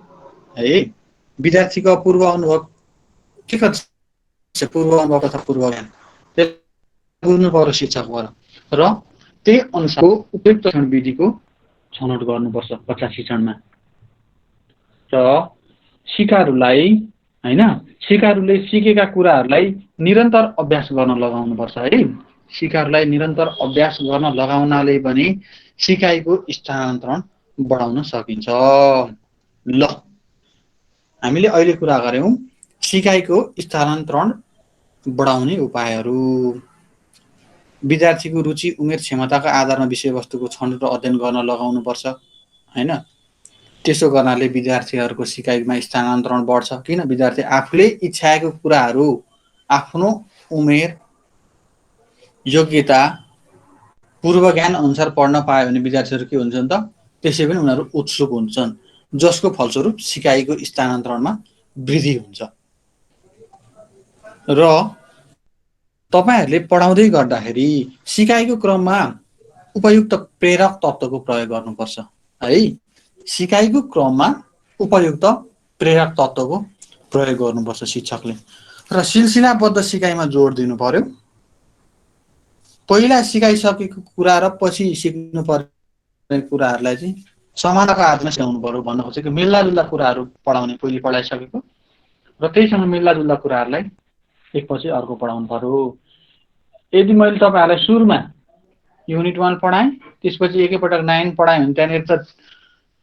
है। विद्यार्थीको पूर्व अनुभव के छ, पूर्व अनुभव तथा पूर्व ज्ञान बुझ्नु पर्यो शिक्षकबाट र त्यही अनुसारको उपयुक्त शिक्षण विधिको छनौट गर्नुपर्छ कक्षा शिक्षणमा। र सिकारुलाई हैन, सिकारुले सिकेका कुराहरूलाई निरन्तर अभ्यास गर्न लगाउनुपर्छ है। सिकारुलाई निरन्तर अभ्यास गर्न लगाउनाले पनि सिकाइको स्थानान्तरण बढाउन सकिन्छ। ल, हामीले अहिले कुरा गर्यौं सिकाइको स्थानान्तरण बढाउने उपायहरू। विद्यार्थीको रुचि, उमेर, क्षमताका आधारमा विषयवस्तुको छनौट र अध्ययन गर्न लगाउनुपर्छ हैन। त्यसो गर्नाले विद्यार्थीहरूको सिकाइमा स्थानान्तरण बढ्छ। किन? विद्यार्थी आफूले इच्छाएको कुराहरू आफ्नो उमेर, योग्यता, पूर्व ज्ञान अनुसार पढ्न पायो भने विद्यार्थीहरू के हुन्छन् त त्यसै पनि उनीहरू उत्सुक हुन्छन्, जसको फलस्वरूप सिकाइको स्थानान्तरणमा वृद्धि हुन्छ। र तपाईहरूले पढाउँदै गर्दाखेरि सिकाइको क्रममा उपयुक्त प्रेरक तत्त्वको प्रयोग गर्नुपर्छ है। सिकाइको क्रममा उपयुक्त प्रेरक तत्त्वको प्रयोग गर्नुपर्छ शिक्षकले। र सिलसिलाबद्ध सिकाइमा जोड दिनु पर्यो। पहिला सिकाइसकेको कुरा र पछि सिक्नु पर्ने कुराहरूलाई चाहिँ समानताको आधारमा सिकाउनु पर्यो भन्न खोजेको। मिल्दाजुल्दा कुराहरू पढाउने, पहिले पढाइसकेको र त्यहीसँग मिल्दाजुल्दा कुराहरूलाई एकपछि अर्को पढाउनु पर्यो। यदि मैले तपाईँहरूलाई सुरुमा युनिट 1 पढाएँ, त्यसपछि एकैपटक 9 पढाएँ भने त्यहाँनिर त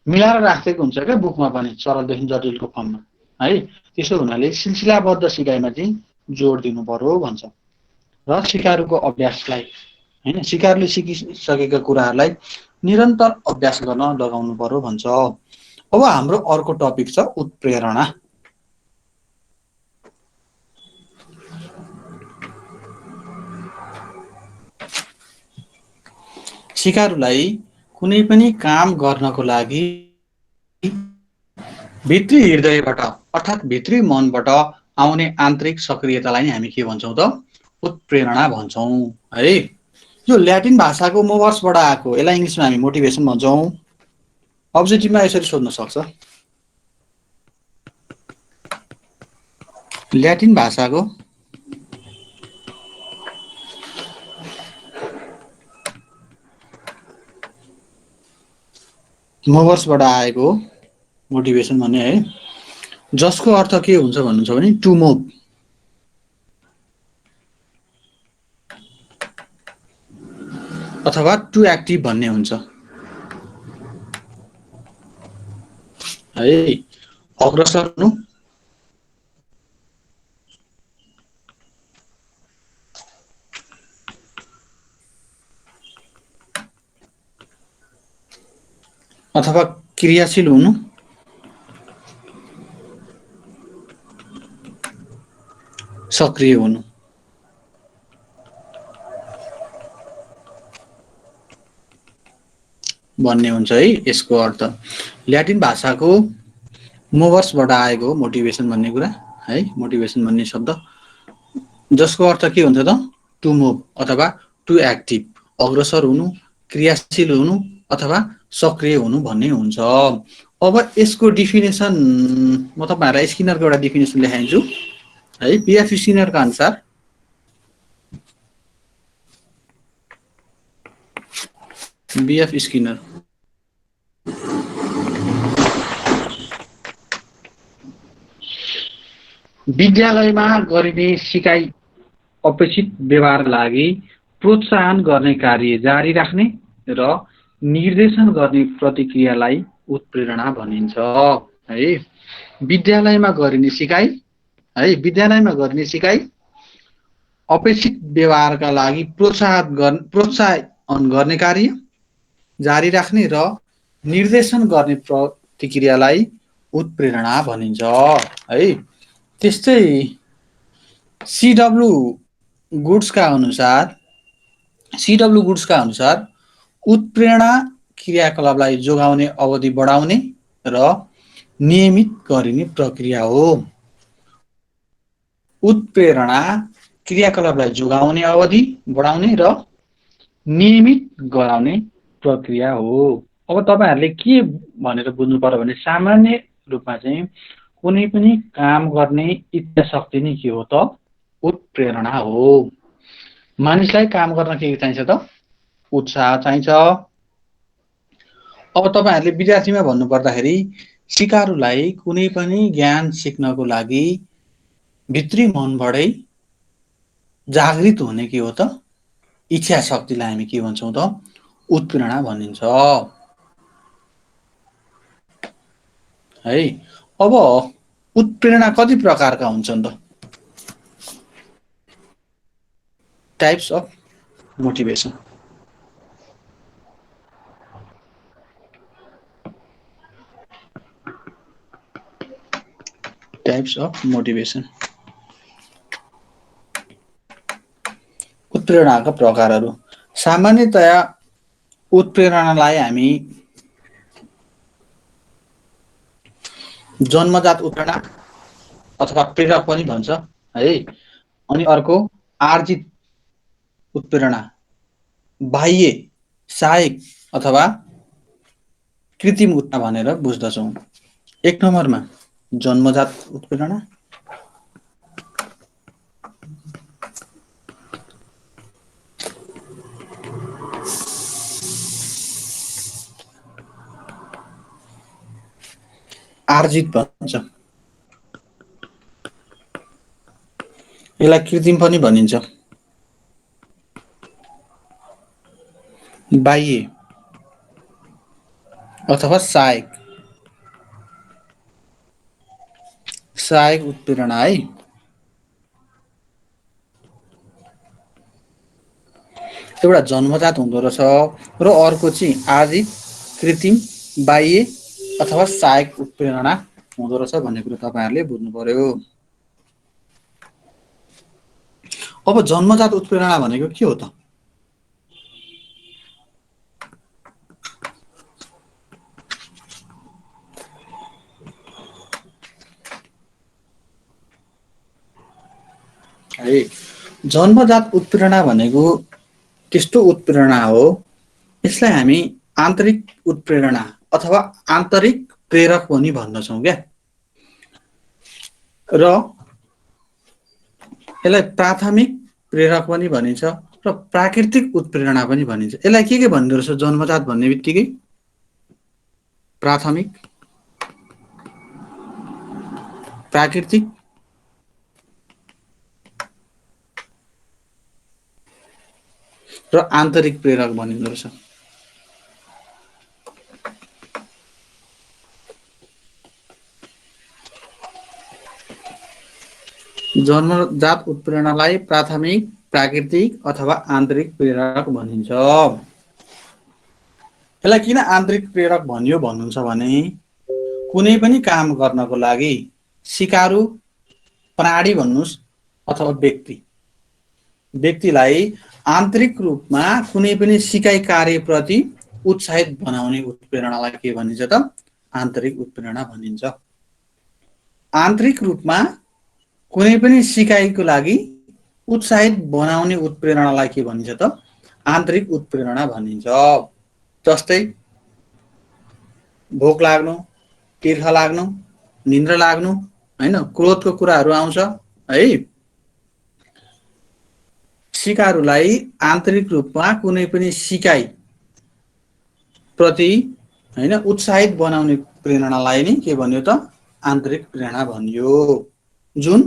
मिलाएर राखेको हुन्छ क्या बुकमा पनि, सरलदेखि जटिलको फर्ममा है। त्यसो हुनाले सिलसिलाबद्ध सिकाइमा चाहिँ जोड दिनु पर्यो भन्छ। र सिकारुको अभ्यासलाई होइन, सिकारुले सिकिसकेका कुराहरूलाई निरन्तर अभ्यास गर्न लगाउनु पर्यो भन्छ। अब हाम्रो अर्को टपिक छ उत्प्रेरणा। सिकारुलाई कुनै पनि काम गर्नको लागि भित्री हृदयबाट अर्थात् भित्री मनबाट आउने आन्तरिक सक्रियतालाई नै हामी के भन्छौँ त? उत्प्रेरणा भन्छौँ है। यो ल्याटिन भाषाको मोभर्सबाट आएको, यसलाई इङ्ग्लिसमा हामी मोटिभेसन भन्छौँ। अब्जेक्टिभमा यसरी सोध्न सक्छ, ल्याटिन भाषाको मोभर्सबाट आएको मोटिभेसन भन्ने है, जसको अर्थ के हुन्छ भन्नुहुन्छ भने टु मुभ, अथवा टु एक्टिभ भन्ने हुन्छ है। अग्रसर हुनु, अथवा क्रियाशील हुनु, सक्रिय हुनु भन्ने हुन्छ है यसको अर्थ। ल्याटिन भाषाको मोभर्सबाट आएको मोटिभेसन भन्ने कुरा है, मोटिभेसन भन्ने शब्द, जसको अर्थ के हुन्छ त? टु मुभ अथवा टु एक्टिभ, अग्रसर हुनु, क्रियाशील हुनु अथवा सक्रिय हुनु भन्ने हुन्छ। अब यसको डिफिनेसन म तपाईँहरूलाई स्किनरको एउटा डिफिनेसन लेखाइदिन्छु है। पिएफ स्किनरका अनुसार बीएफ स्किनर विद्यालयमा गरिने सिकाइ अपेक्षित व्यवहार लागि प्रोत्साहन गर्ने कार्य जारी राख्ने र निर्देशन गर्ने प्रतिक्रियालाई उत्प्रेरणा भनिन्छ है। विद्यालयमा गरिने सिकाइ है, विद्यालयमा गरिने सिकाइ अपेक्षित व्यवहारका लागि प्रोत्साहन गर्ने कार्य जारी राख्ने र निर्देशन गर्ने प्रतिक्रियालाई उत्प्रेरणा भनिन्छ है। त्यस्तै सीडब्ल्यू गुड्सका अनुसार उत्प्रेरणा क्रियाकलापलाई जोगाउने अवधि बढाउने र नियमित गरिने प्रक्रिया हो। उत्प्रेरणा क्रियाकलापलाई जोगाउने अवधि बढाउने र नियमित गराउने प्रक्रिया हो। अब तपाईहरुले के भनेर बुझ्नु पर्यो भने सामान्य रूपमा चाहिँ कुनै पनि काम गर्ने इच्छा शक्ति नै के हो त? उत्प्रेरणा हो। मानिसलाई काम गर्न के चाहिन्छ त? उत्साह चाहिन्छ। अब तपाईहरुले विद्यार्थीमा भन्नु पर्दाखेरि सिकारुलाई कुनै पनि ज्ञान सिक्नको लागि भित्री मनबाटै जागृत हुने के हो त? इच्छा शक्तिलाई हामी के भन्छौं त? उत्प्रेरणा भनिन्छ है। अब उत्प्रेरणा कति प्रकारका हुन्छन् त? Types of motivation. Types of motivation, उत्प्रेरणाका प्रकारहरू। सामान्यतया उत्प्रेरणालाई हामी जन्मजात उत्प्रेरणा अथवा प्रेरक पनि भन्छ है। अनि अर्को आर्जित उत्प्रेरणा, बाह्य सहायक अथवा कृत्रिम उत्प्रेरणा भनेर बुझ्दछौँ। एक नम्बरमा जन्मजात उत्प्रेरणा, आर्जित भन्छ। यसलाई कृत्रिम पनि भनिन्छ। बाह्य अथवा सहायक उत्प्रेरणा है। एउटा जन्मजात हुँदो रहेछ र अर्को चाहिँ आर्जित कृत्रिम बाह्य अथवा सहायक उत्प्रेरणा हुँदो रहेछ भन्ने कुरो तपाईँहरूले बुझ्नु पर्यो। अब जन्मजात उत्प्रेरणा भनेको के हो त? है जन्मजात उत्प्रेरणा भनेको त्यस्तो उत्प्रेरणा हो, यसलाई हामी आन्तरिक उत्प्रेरणा अथवा आन्तरिक प्रेरक पनि भन्दछौँ क्या। र यसलाई प्राथमिक प्रेरक पनि भनिन्छ र प्राकृतिक उत्प्रेरणा पनि भनिन्छ। यसलाई के भन्दो रहेछ जन्मजात भन्ने बित्तिकै? प्राथमिक, प्राकृतिक र आन्तरिक प्रेरक भनिँदो रहेछ। जन्मजात उत्प्रेरणालाई प्राथमिक, प्राकृतिक अथवा आन्तरिक प्रेरक भनिन्छ। यसलाई किन आन्तरिक प्रेरक भनियो भन्नुहुन्छ भने कुनै पनि काम गर्नको लागि सिकारु प्राणी भन्नुहोस् अथवा व्यक्तिलाई आन्तरिक रूपमा कुनै पनि सिकाइ कार्यप्रति उत्साहित बनाउने उत्प्रेरणालाई के भनिन्छ त? आन्तरिक उत्प्रेरणा भनिन्छ। आन्तरिक रूपमा कुनै पनि सिकाइको लागि उत्साहित बनाउने उत्प्रेरणालाई के भनिन्छ त? आन्तरिक उत्प्रेरणा भनिन्छ। जस्तै भोक लाग्नु, तिर्खा लाग्नु, निन्द्रा लाग्नु, हैन, क्रोधको कुराहरू आउँछ है। सिकारुलाई आन्तरिक रूपमा कुनै पनि सिकाइ प्रति हैन उत्साहित बनाउने प्रेरणालाई नै के भन्यो त? आन्तरिक प्रेरणा भनियो, जुन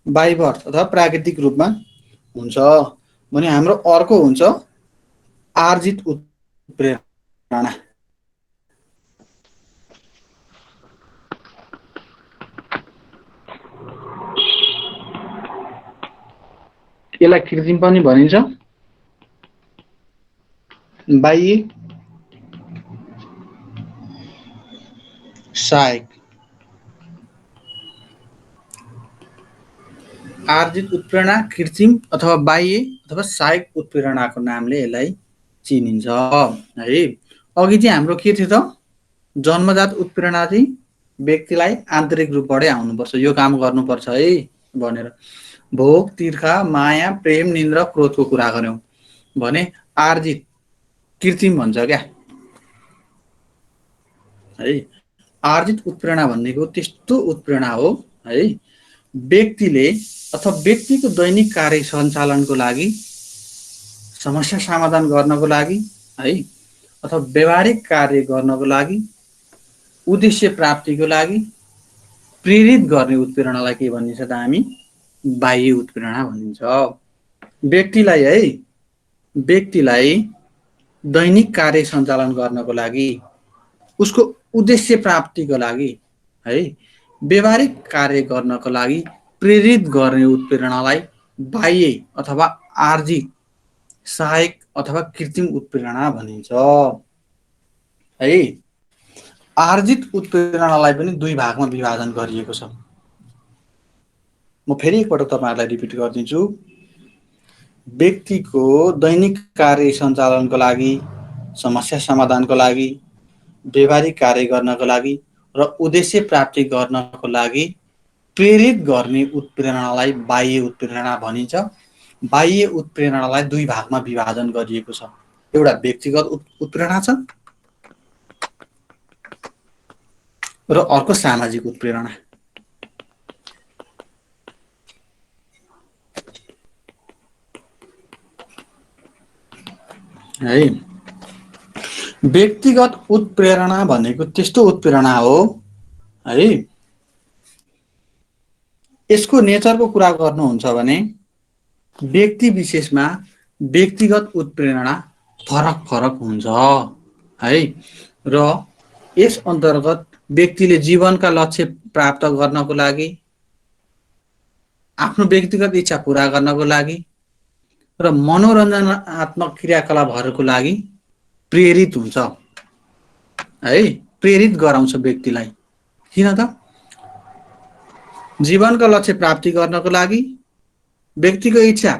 बाह्य अथवा प्राकृतिक रूपमा हुन्छ। भने हाम्रो अर्को हुन्छ आर्जित उत्प्रेरणा। यसलाई कृत्रिम पनि भनिन्छ। बाह्य सहायक आर्जित उत्प्रेरणा कृत्रिम अथवा बाह्य अथवा सहायक उत्प्रेरणाको नामले यसलाई चिनिन्छ है। अघि चाहिँ हाम्रो के थियो त? जन्मजात उत्प्रेरणा चाहिँ व्यक्तिलाई आन्तरिक रूपबाटै आउनुपर्छ, यो काम गर्नुपर्छ है भनेर। भोक, तिर्खा, माया, प्रेम, निन्द्रा, क्रोधको कुरा गर्यौं भने आर्जित कृत्रिम भन्छ क्या है। आर्जित उत्प्रेरणा भनेको त्यस्तो उत्प्रेरणा हो है, व्यक्तिले अथवा व्यक्तिको दैनिक कार्य सञ्चालनको लागि, समस्या समाधान गर्नको लागि है, अथवा व्यवहारिक कार्य गर्नको लागि, उद्देश्य प्राप्तिको लागि प्रेरित गर्ने उत्प्रेरणालाई के भनिन्छ त? हामी बाह्य उत्प्रेरणा भनिन्छ। व्यक्तिलाई दैनिक कार्य सञ्चालन गर्नको लागि, उसको उद्देश्य प्राप्तिको लागि है, व्यवहारिक कार्य गर्नको लागि प्रेरित गर्ने उत्प्रेरणालाई बाह्य अथवा आर्जित, सहायक अथवा कृत्रिम उत्प्रेरणा भनिन्छ है। आर्जित उत्प्रेरणालाई पनि दुई भागमा विभाजन गरिएको छ। म फेरि एकपटक तपाईहरुलाई रिपिट गरिदिन्छु। व्यक्तिको दैनिक कार्य सञ्चालनको लागि, समस्या समाधानको लागि, व्यवहारिक कार्य गर्नको लागि र उद्देश्य प्राप्ति गर्नको लागि प्रेरित गर्ने उत्प्रेरणालाई बाह्य उत्प्रेरणा भनिन्छ। बाह्य उत्प्रेरणालाई दुई भागमा विभाजन गरिएको छ। एउटा व्यक्तिगत उत्प्रेरणा छ र अर्को सामाजिक उत्प्रेरणा है। व्यक्तिगत उत्प्रेरणा भनेको त्यस्तो उत्प्रेरणा हो है, यसको नेचरको कुरा गर्नुहुन्छ भने व्यक्ति विशेषमा व्यक्तिगत उत्प्रेरणा फरक फरक हुन्छ है। र यस अन्तर्गत व्यक्तिले जीवनका लक्ष्य प्राप्त गर्नको लागि, आफ्नो व्यक्तिगत इच्छा पूरा गर्नको लागि र मनोरञ्जनात्मक क्रियाकलापहरूको लागि प्रेरित हुन्छ है। प्रेरित गराउँछ व्यक्तिलाई। किन त? जीवनका लक्ष्य प्राप्ति गर्नको लागि, व्यक्तिको इच्छा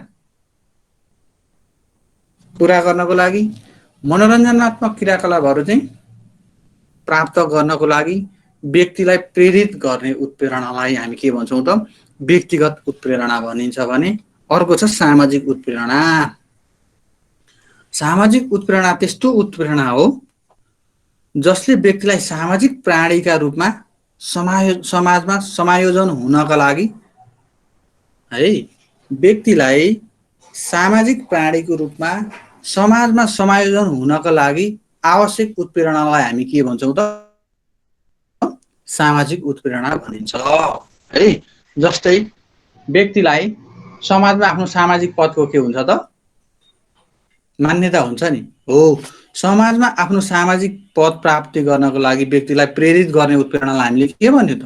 पूरा गर्नको लागि, मनोरञ्जनात्मक क्रियाकलापहरू चाहिँ प्राप्त गर्नको लागि व्यक्तिलाई प्रेरित गर्ने उत्प्रेरणालाई हामी के भन्छौँ त? व्यक्तिगत उत्प्रेरणा भनिन्छ भने अर्को छ सामाजिक उत्प्रेरणा। सामाजिक उत्प्रेरणा त्यस्तो उत्प्रेरणा हो जसले व्यक्तिलाई सामाजिक प्राणीका रूपमा समाजमा समायोजन हुनका लागि है, व्यक्तिलाई सामाजिक प्राणीको रूपमा समाजमा समायोजन हुनका लागि आवश्यक उत्प्रेरणालाई हामी के भन्छौँ त? सामाजिक उत्प्रेरणा भनिन्छ है। जस्तै व्यक्तिलाई समाजमा आफ्नो सामाजिक पदको के हुन्छ त? मान्यता हुन्छ नि। हो, समाजमा आफ्नो सामाजिक पद प्राप्ति गर्नको लागि व्यक्तिलाई प्रेरित गर्ने उत्प्रेरणालाई हामीले के भन्यो त?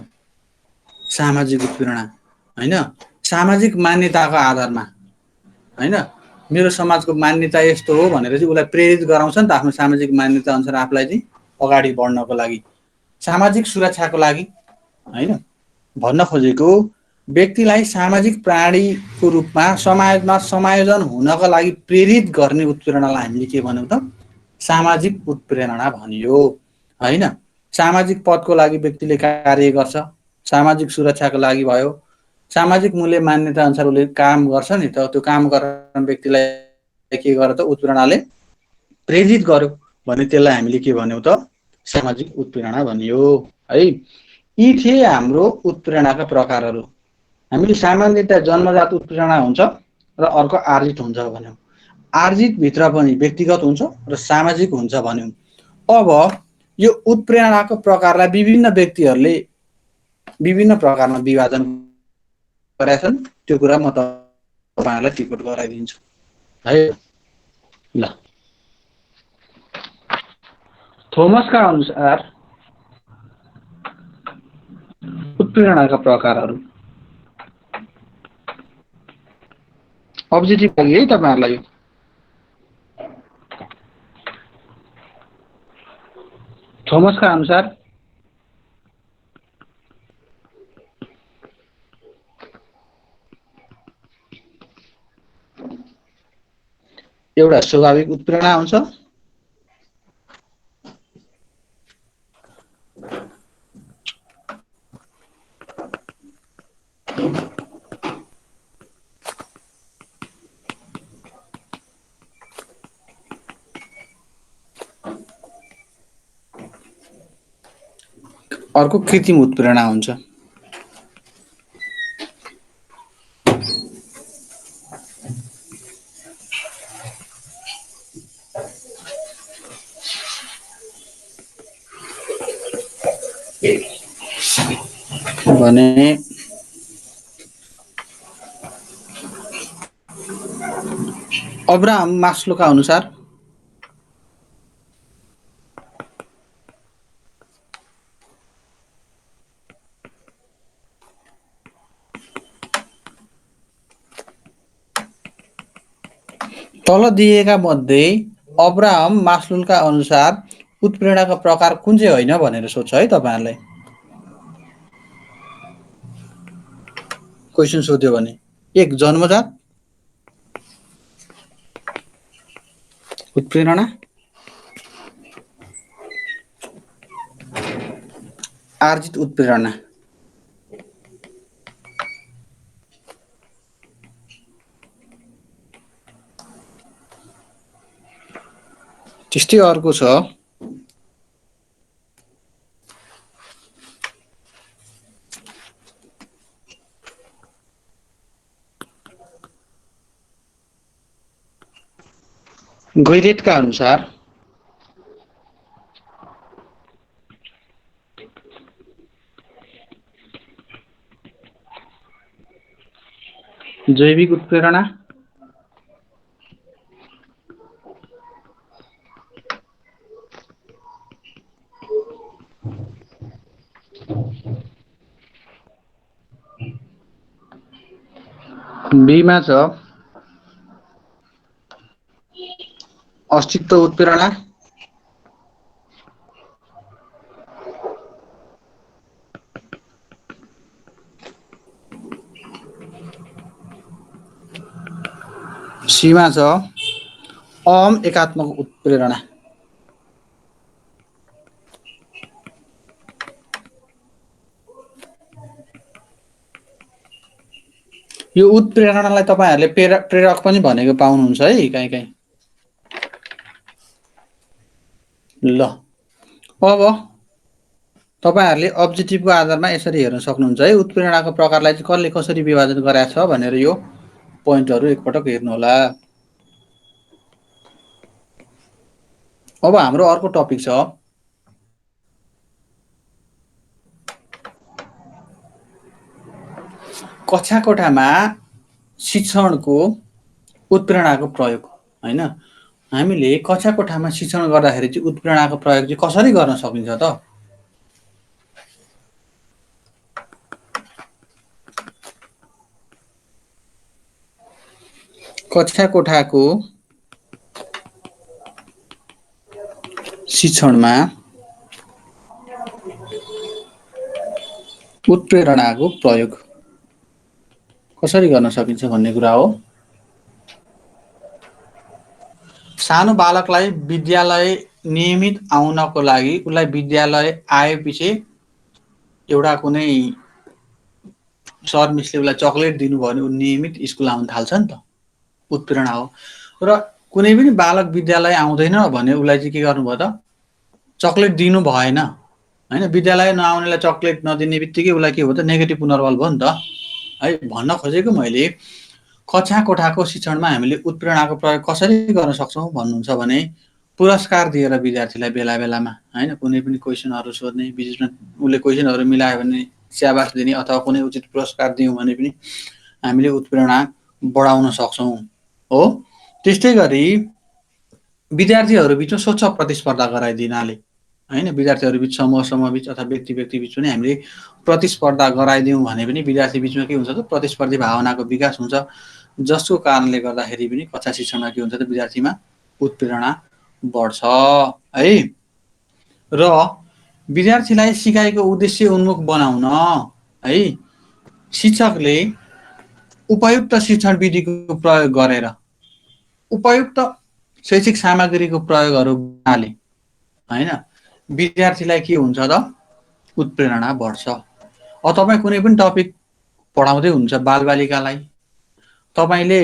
सामाजिक उत्प्रेरणा होइन। सामाजिक मान्यताको आधारमा होइन, मेरो समाजको मान्यता यस्तो हो भनेर चाहिँ उसलाई प्रेरित गराउँछ नि त आफ्नो सामाजिक मान्यता अनुसार आफूलाई चाहिँ अगाडि बढ्नको लागि, सामाजिक सुरक्षाको लागि होइन। भन्न खोजेको व्यक्तिलाई सामाजिक प्राणीको रूपमा समाजमा समायोजन हुनका लागि प्रेरित गर्ने उत्प्रेरणालाई हामीले के भन्यौँ त? सामाजिक उत्प्रेरणा भनियो होइन। सामाजिक पदको लागि व्यक्तिले कार्य गर्छ, सामाजिक सुरक्षाको लागि भयो, सामाजिक मूल्य मान्यता अनुसार उसले काम गर्छ नि त। त्यो काम गरेर व्यक्तिलाई के गर्यो त? उत्प्रेरणाले प्रेरित गर्यो भने त्यसलाई हामीले के भन्यौँ त? सामाजिक उत्प्रेरणा भनियो है। यी थिए हाम्रो उत्प्रेरणाका प्रकारहरू। हामीले सामान्यतया जन्मजात उत्प्रेरणा हुन्छ र अर्को आर्जित हुन्छ भन्यौँ। आर्जित भित्र पनि व्यक्तिगत हुन्छ र सामाजिक हुन्छ भन्यौँ। अब यो उत्प्रेरणाको प्रकारलाई विभिन्न व्यक्तिहरूले विभिन्न प्रकारमा विभाजन गरेका छन्। त्यो कुरा म तपाईँहरूलाई टिकट गराइदिन्छु है। ल, थोमसका अनुसार उत्प्रेरणाका प्रकारहरू अब्जेक्टिभ लागि है तपाईँहरूलाई। थोमसका अनुसार एउटा स्वाभाविक उत्प्रेरणा हुन्छ, अर्को कृत्रिम उत्प्रेरणा हुन्छ। भने अब्राहम मास्लोका अनुसार तल दिएका मध्ये अब्राहम मास्लोका अनुसार उत्प्रेरणाका प्रकार कुन चाहिँ होइन भनेर सोध्छ है तपाईँहरूलाई। क्वेसन सोध्यो भने 1 जन्मजात उत्प्रेरणा, आर्जित उत्प्रेरणा। त्यस्तै अर्को छ गैरेटका अनुसार जैविक उत्प्रेरणा। बीमा छ अस्तित्व उत्प्रेरणा। सीमा छ अहम एकात्मक उत्प्रेरणा। यो उत्प्रेरणालाई तपाईहरूले प्रेरक पनि भनेको पाउनुहुन्छ है कहीँ कहीँ। ल अब तपाईहरूले अब्जेक्टिभको आधारमा यसरी हेर्न सक्नुहुन्छ है उत्प्रेरणाको प्रकारलाई चाहिँ कसले कसरी विभाजन गरेको छ भनेर यो पोइन्टहरू एकपटक हेर्नुहोला। अब हाम्रो अर्को टपिक छ कक्षा कोठामा शिक्षणको उत्प्रेरणाको प्रयोग हैन। हामीले कक्षा कोठामा शिक्षण गर्दाखेरि चाहिँ उत्प्रेरणाको प्रयोग चाहिँ कसरी गर्न सकिन्छ त? कक्षा कोठाको शिक्षणमा उत्प्रेरणाको प्रयोग कसरी गर्न सकिन्छ भन्ने कुरा हो। सानो बालकलाई विद्यालय नियमित आउनको लागि उसलाई विद्यालय आएपछि एउटा कुनै सर मिसले उसलाई चक्लेट दिनुभयो भने ऊ नियमित स्कुल आउन थाल्छ नि त, उत्प्रेरणा हो। र कुनै पनि बालक विद्यालय आउँदैन भने उसलाई चाहिँ के गर्नुभयो त? चक्लेट दिनु भएन हैन। विद्यालय नआउनेलाई चक्लेट नदिने बित्तिकै उसलाई के भयो त? नेगेटिभ पुनर्बल भयो नि त है। भन्न खोजेको मैले कक्षा कोठाको शिक्षणमा हामीले उत्प्रेरणाको प्रयोग कसरी गर्न सक्छौँ भन्नुहुन्छ भने पुरस्कार दिएर विद्यार्थीलाई बेला बेलामा हैन, कुनै पनि क्वेसनहरू सोध्ने, बिचमा उसले क्वेसनहरू मिलायो भने स्याबास दिने अथवा कुनै उचित पुरस्कार दियौँ भने पनि हामीले उत्प्रेरणा बढाउन सक्छौँ हो। त्यस्तै गरी विद्यार्थीहरू बिचमा स्वच्छ प्रतिस्पर्धा गराइदिनाले हैन, विद्यार्थीहरू बिच समूह बिच अथवा व्यक्ति बिच पनि हामीले प्रतिस्पर्धा गराइदियौँ भने पनि विद्यार्थी बिचमा के हुन्छ त? प्रतिस्पर्धी भावनाको विकास हुन्छ, जसको कारणले गर्दाखेरि पनि कक्षा शिक्षणमा के हुन्छ त? विद्यार्थीमा उत्प्रेरणा बढ्छ है। र विद्यार्थीलाई सिकाइको उद्देश्य उन्मुख बनाउन है शिक्षकले उपयुक्त शिक्षण विधिको प्रयोग गरेर उपयुक्त शैक्षिक सामग्रीको प्रयोगहरू गर्नाले हैन विद्यार्थीलाई के हुन्छ त? उत्प्रेरणा बढ्छ। अब तपाईँ कुनै पनि टपिक पढाउँदै हुन्छ बालबालिकालाई, तपाईँले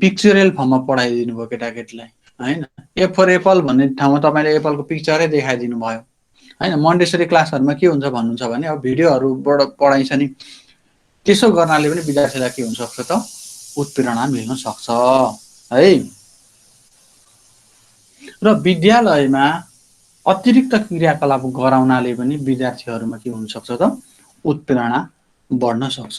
पिक्चरल फर्ममा पढाइदिनु भयो केटाकेटीलाई हैन। ए फर एप्पल भन्ने ठाउँमा तपाईँले एप्पलको पिक्चरै देखाइदिनु भयो हैन। मन्टेसरी क्लासहरूमा के हुन्छ भन्नुहुन्छ भने अब भिडियोहरूबाट पढाइन्छ नि, त्यसो गर्नाले पनि विद्यार्थीलाई के हुन सक्छ त? उत्प्रेरणा मिल्न सक्छ है। र विद्यालयमा अतिरिक्त क्रियाकलाप गराउनाले पनि विद्यार्थीहरूमा के हुन सक्छ त? उत्प्रेरणा बढ्न सक्छ।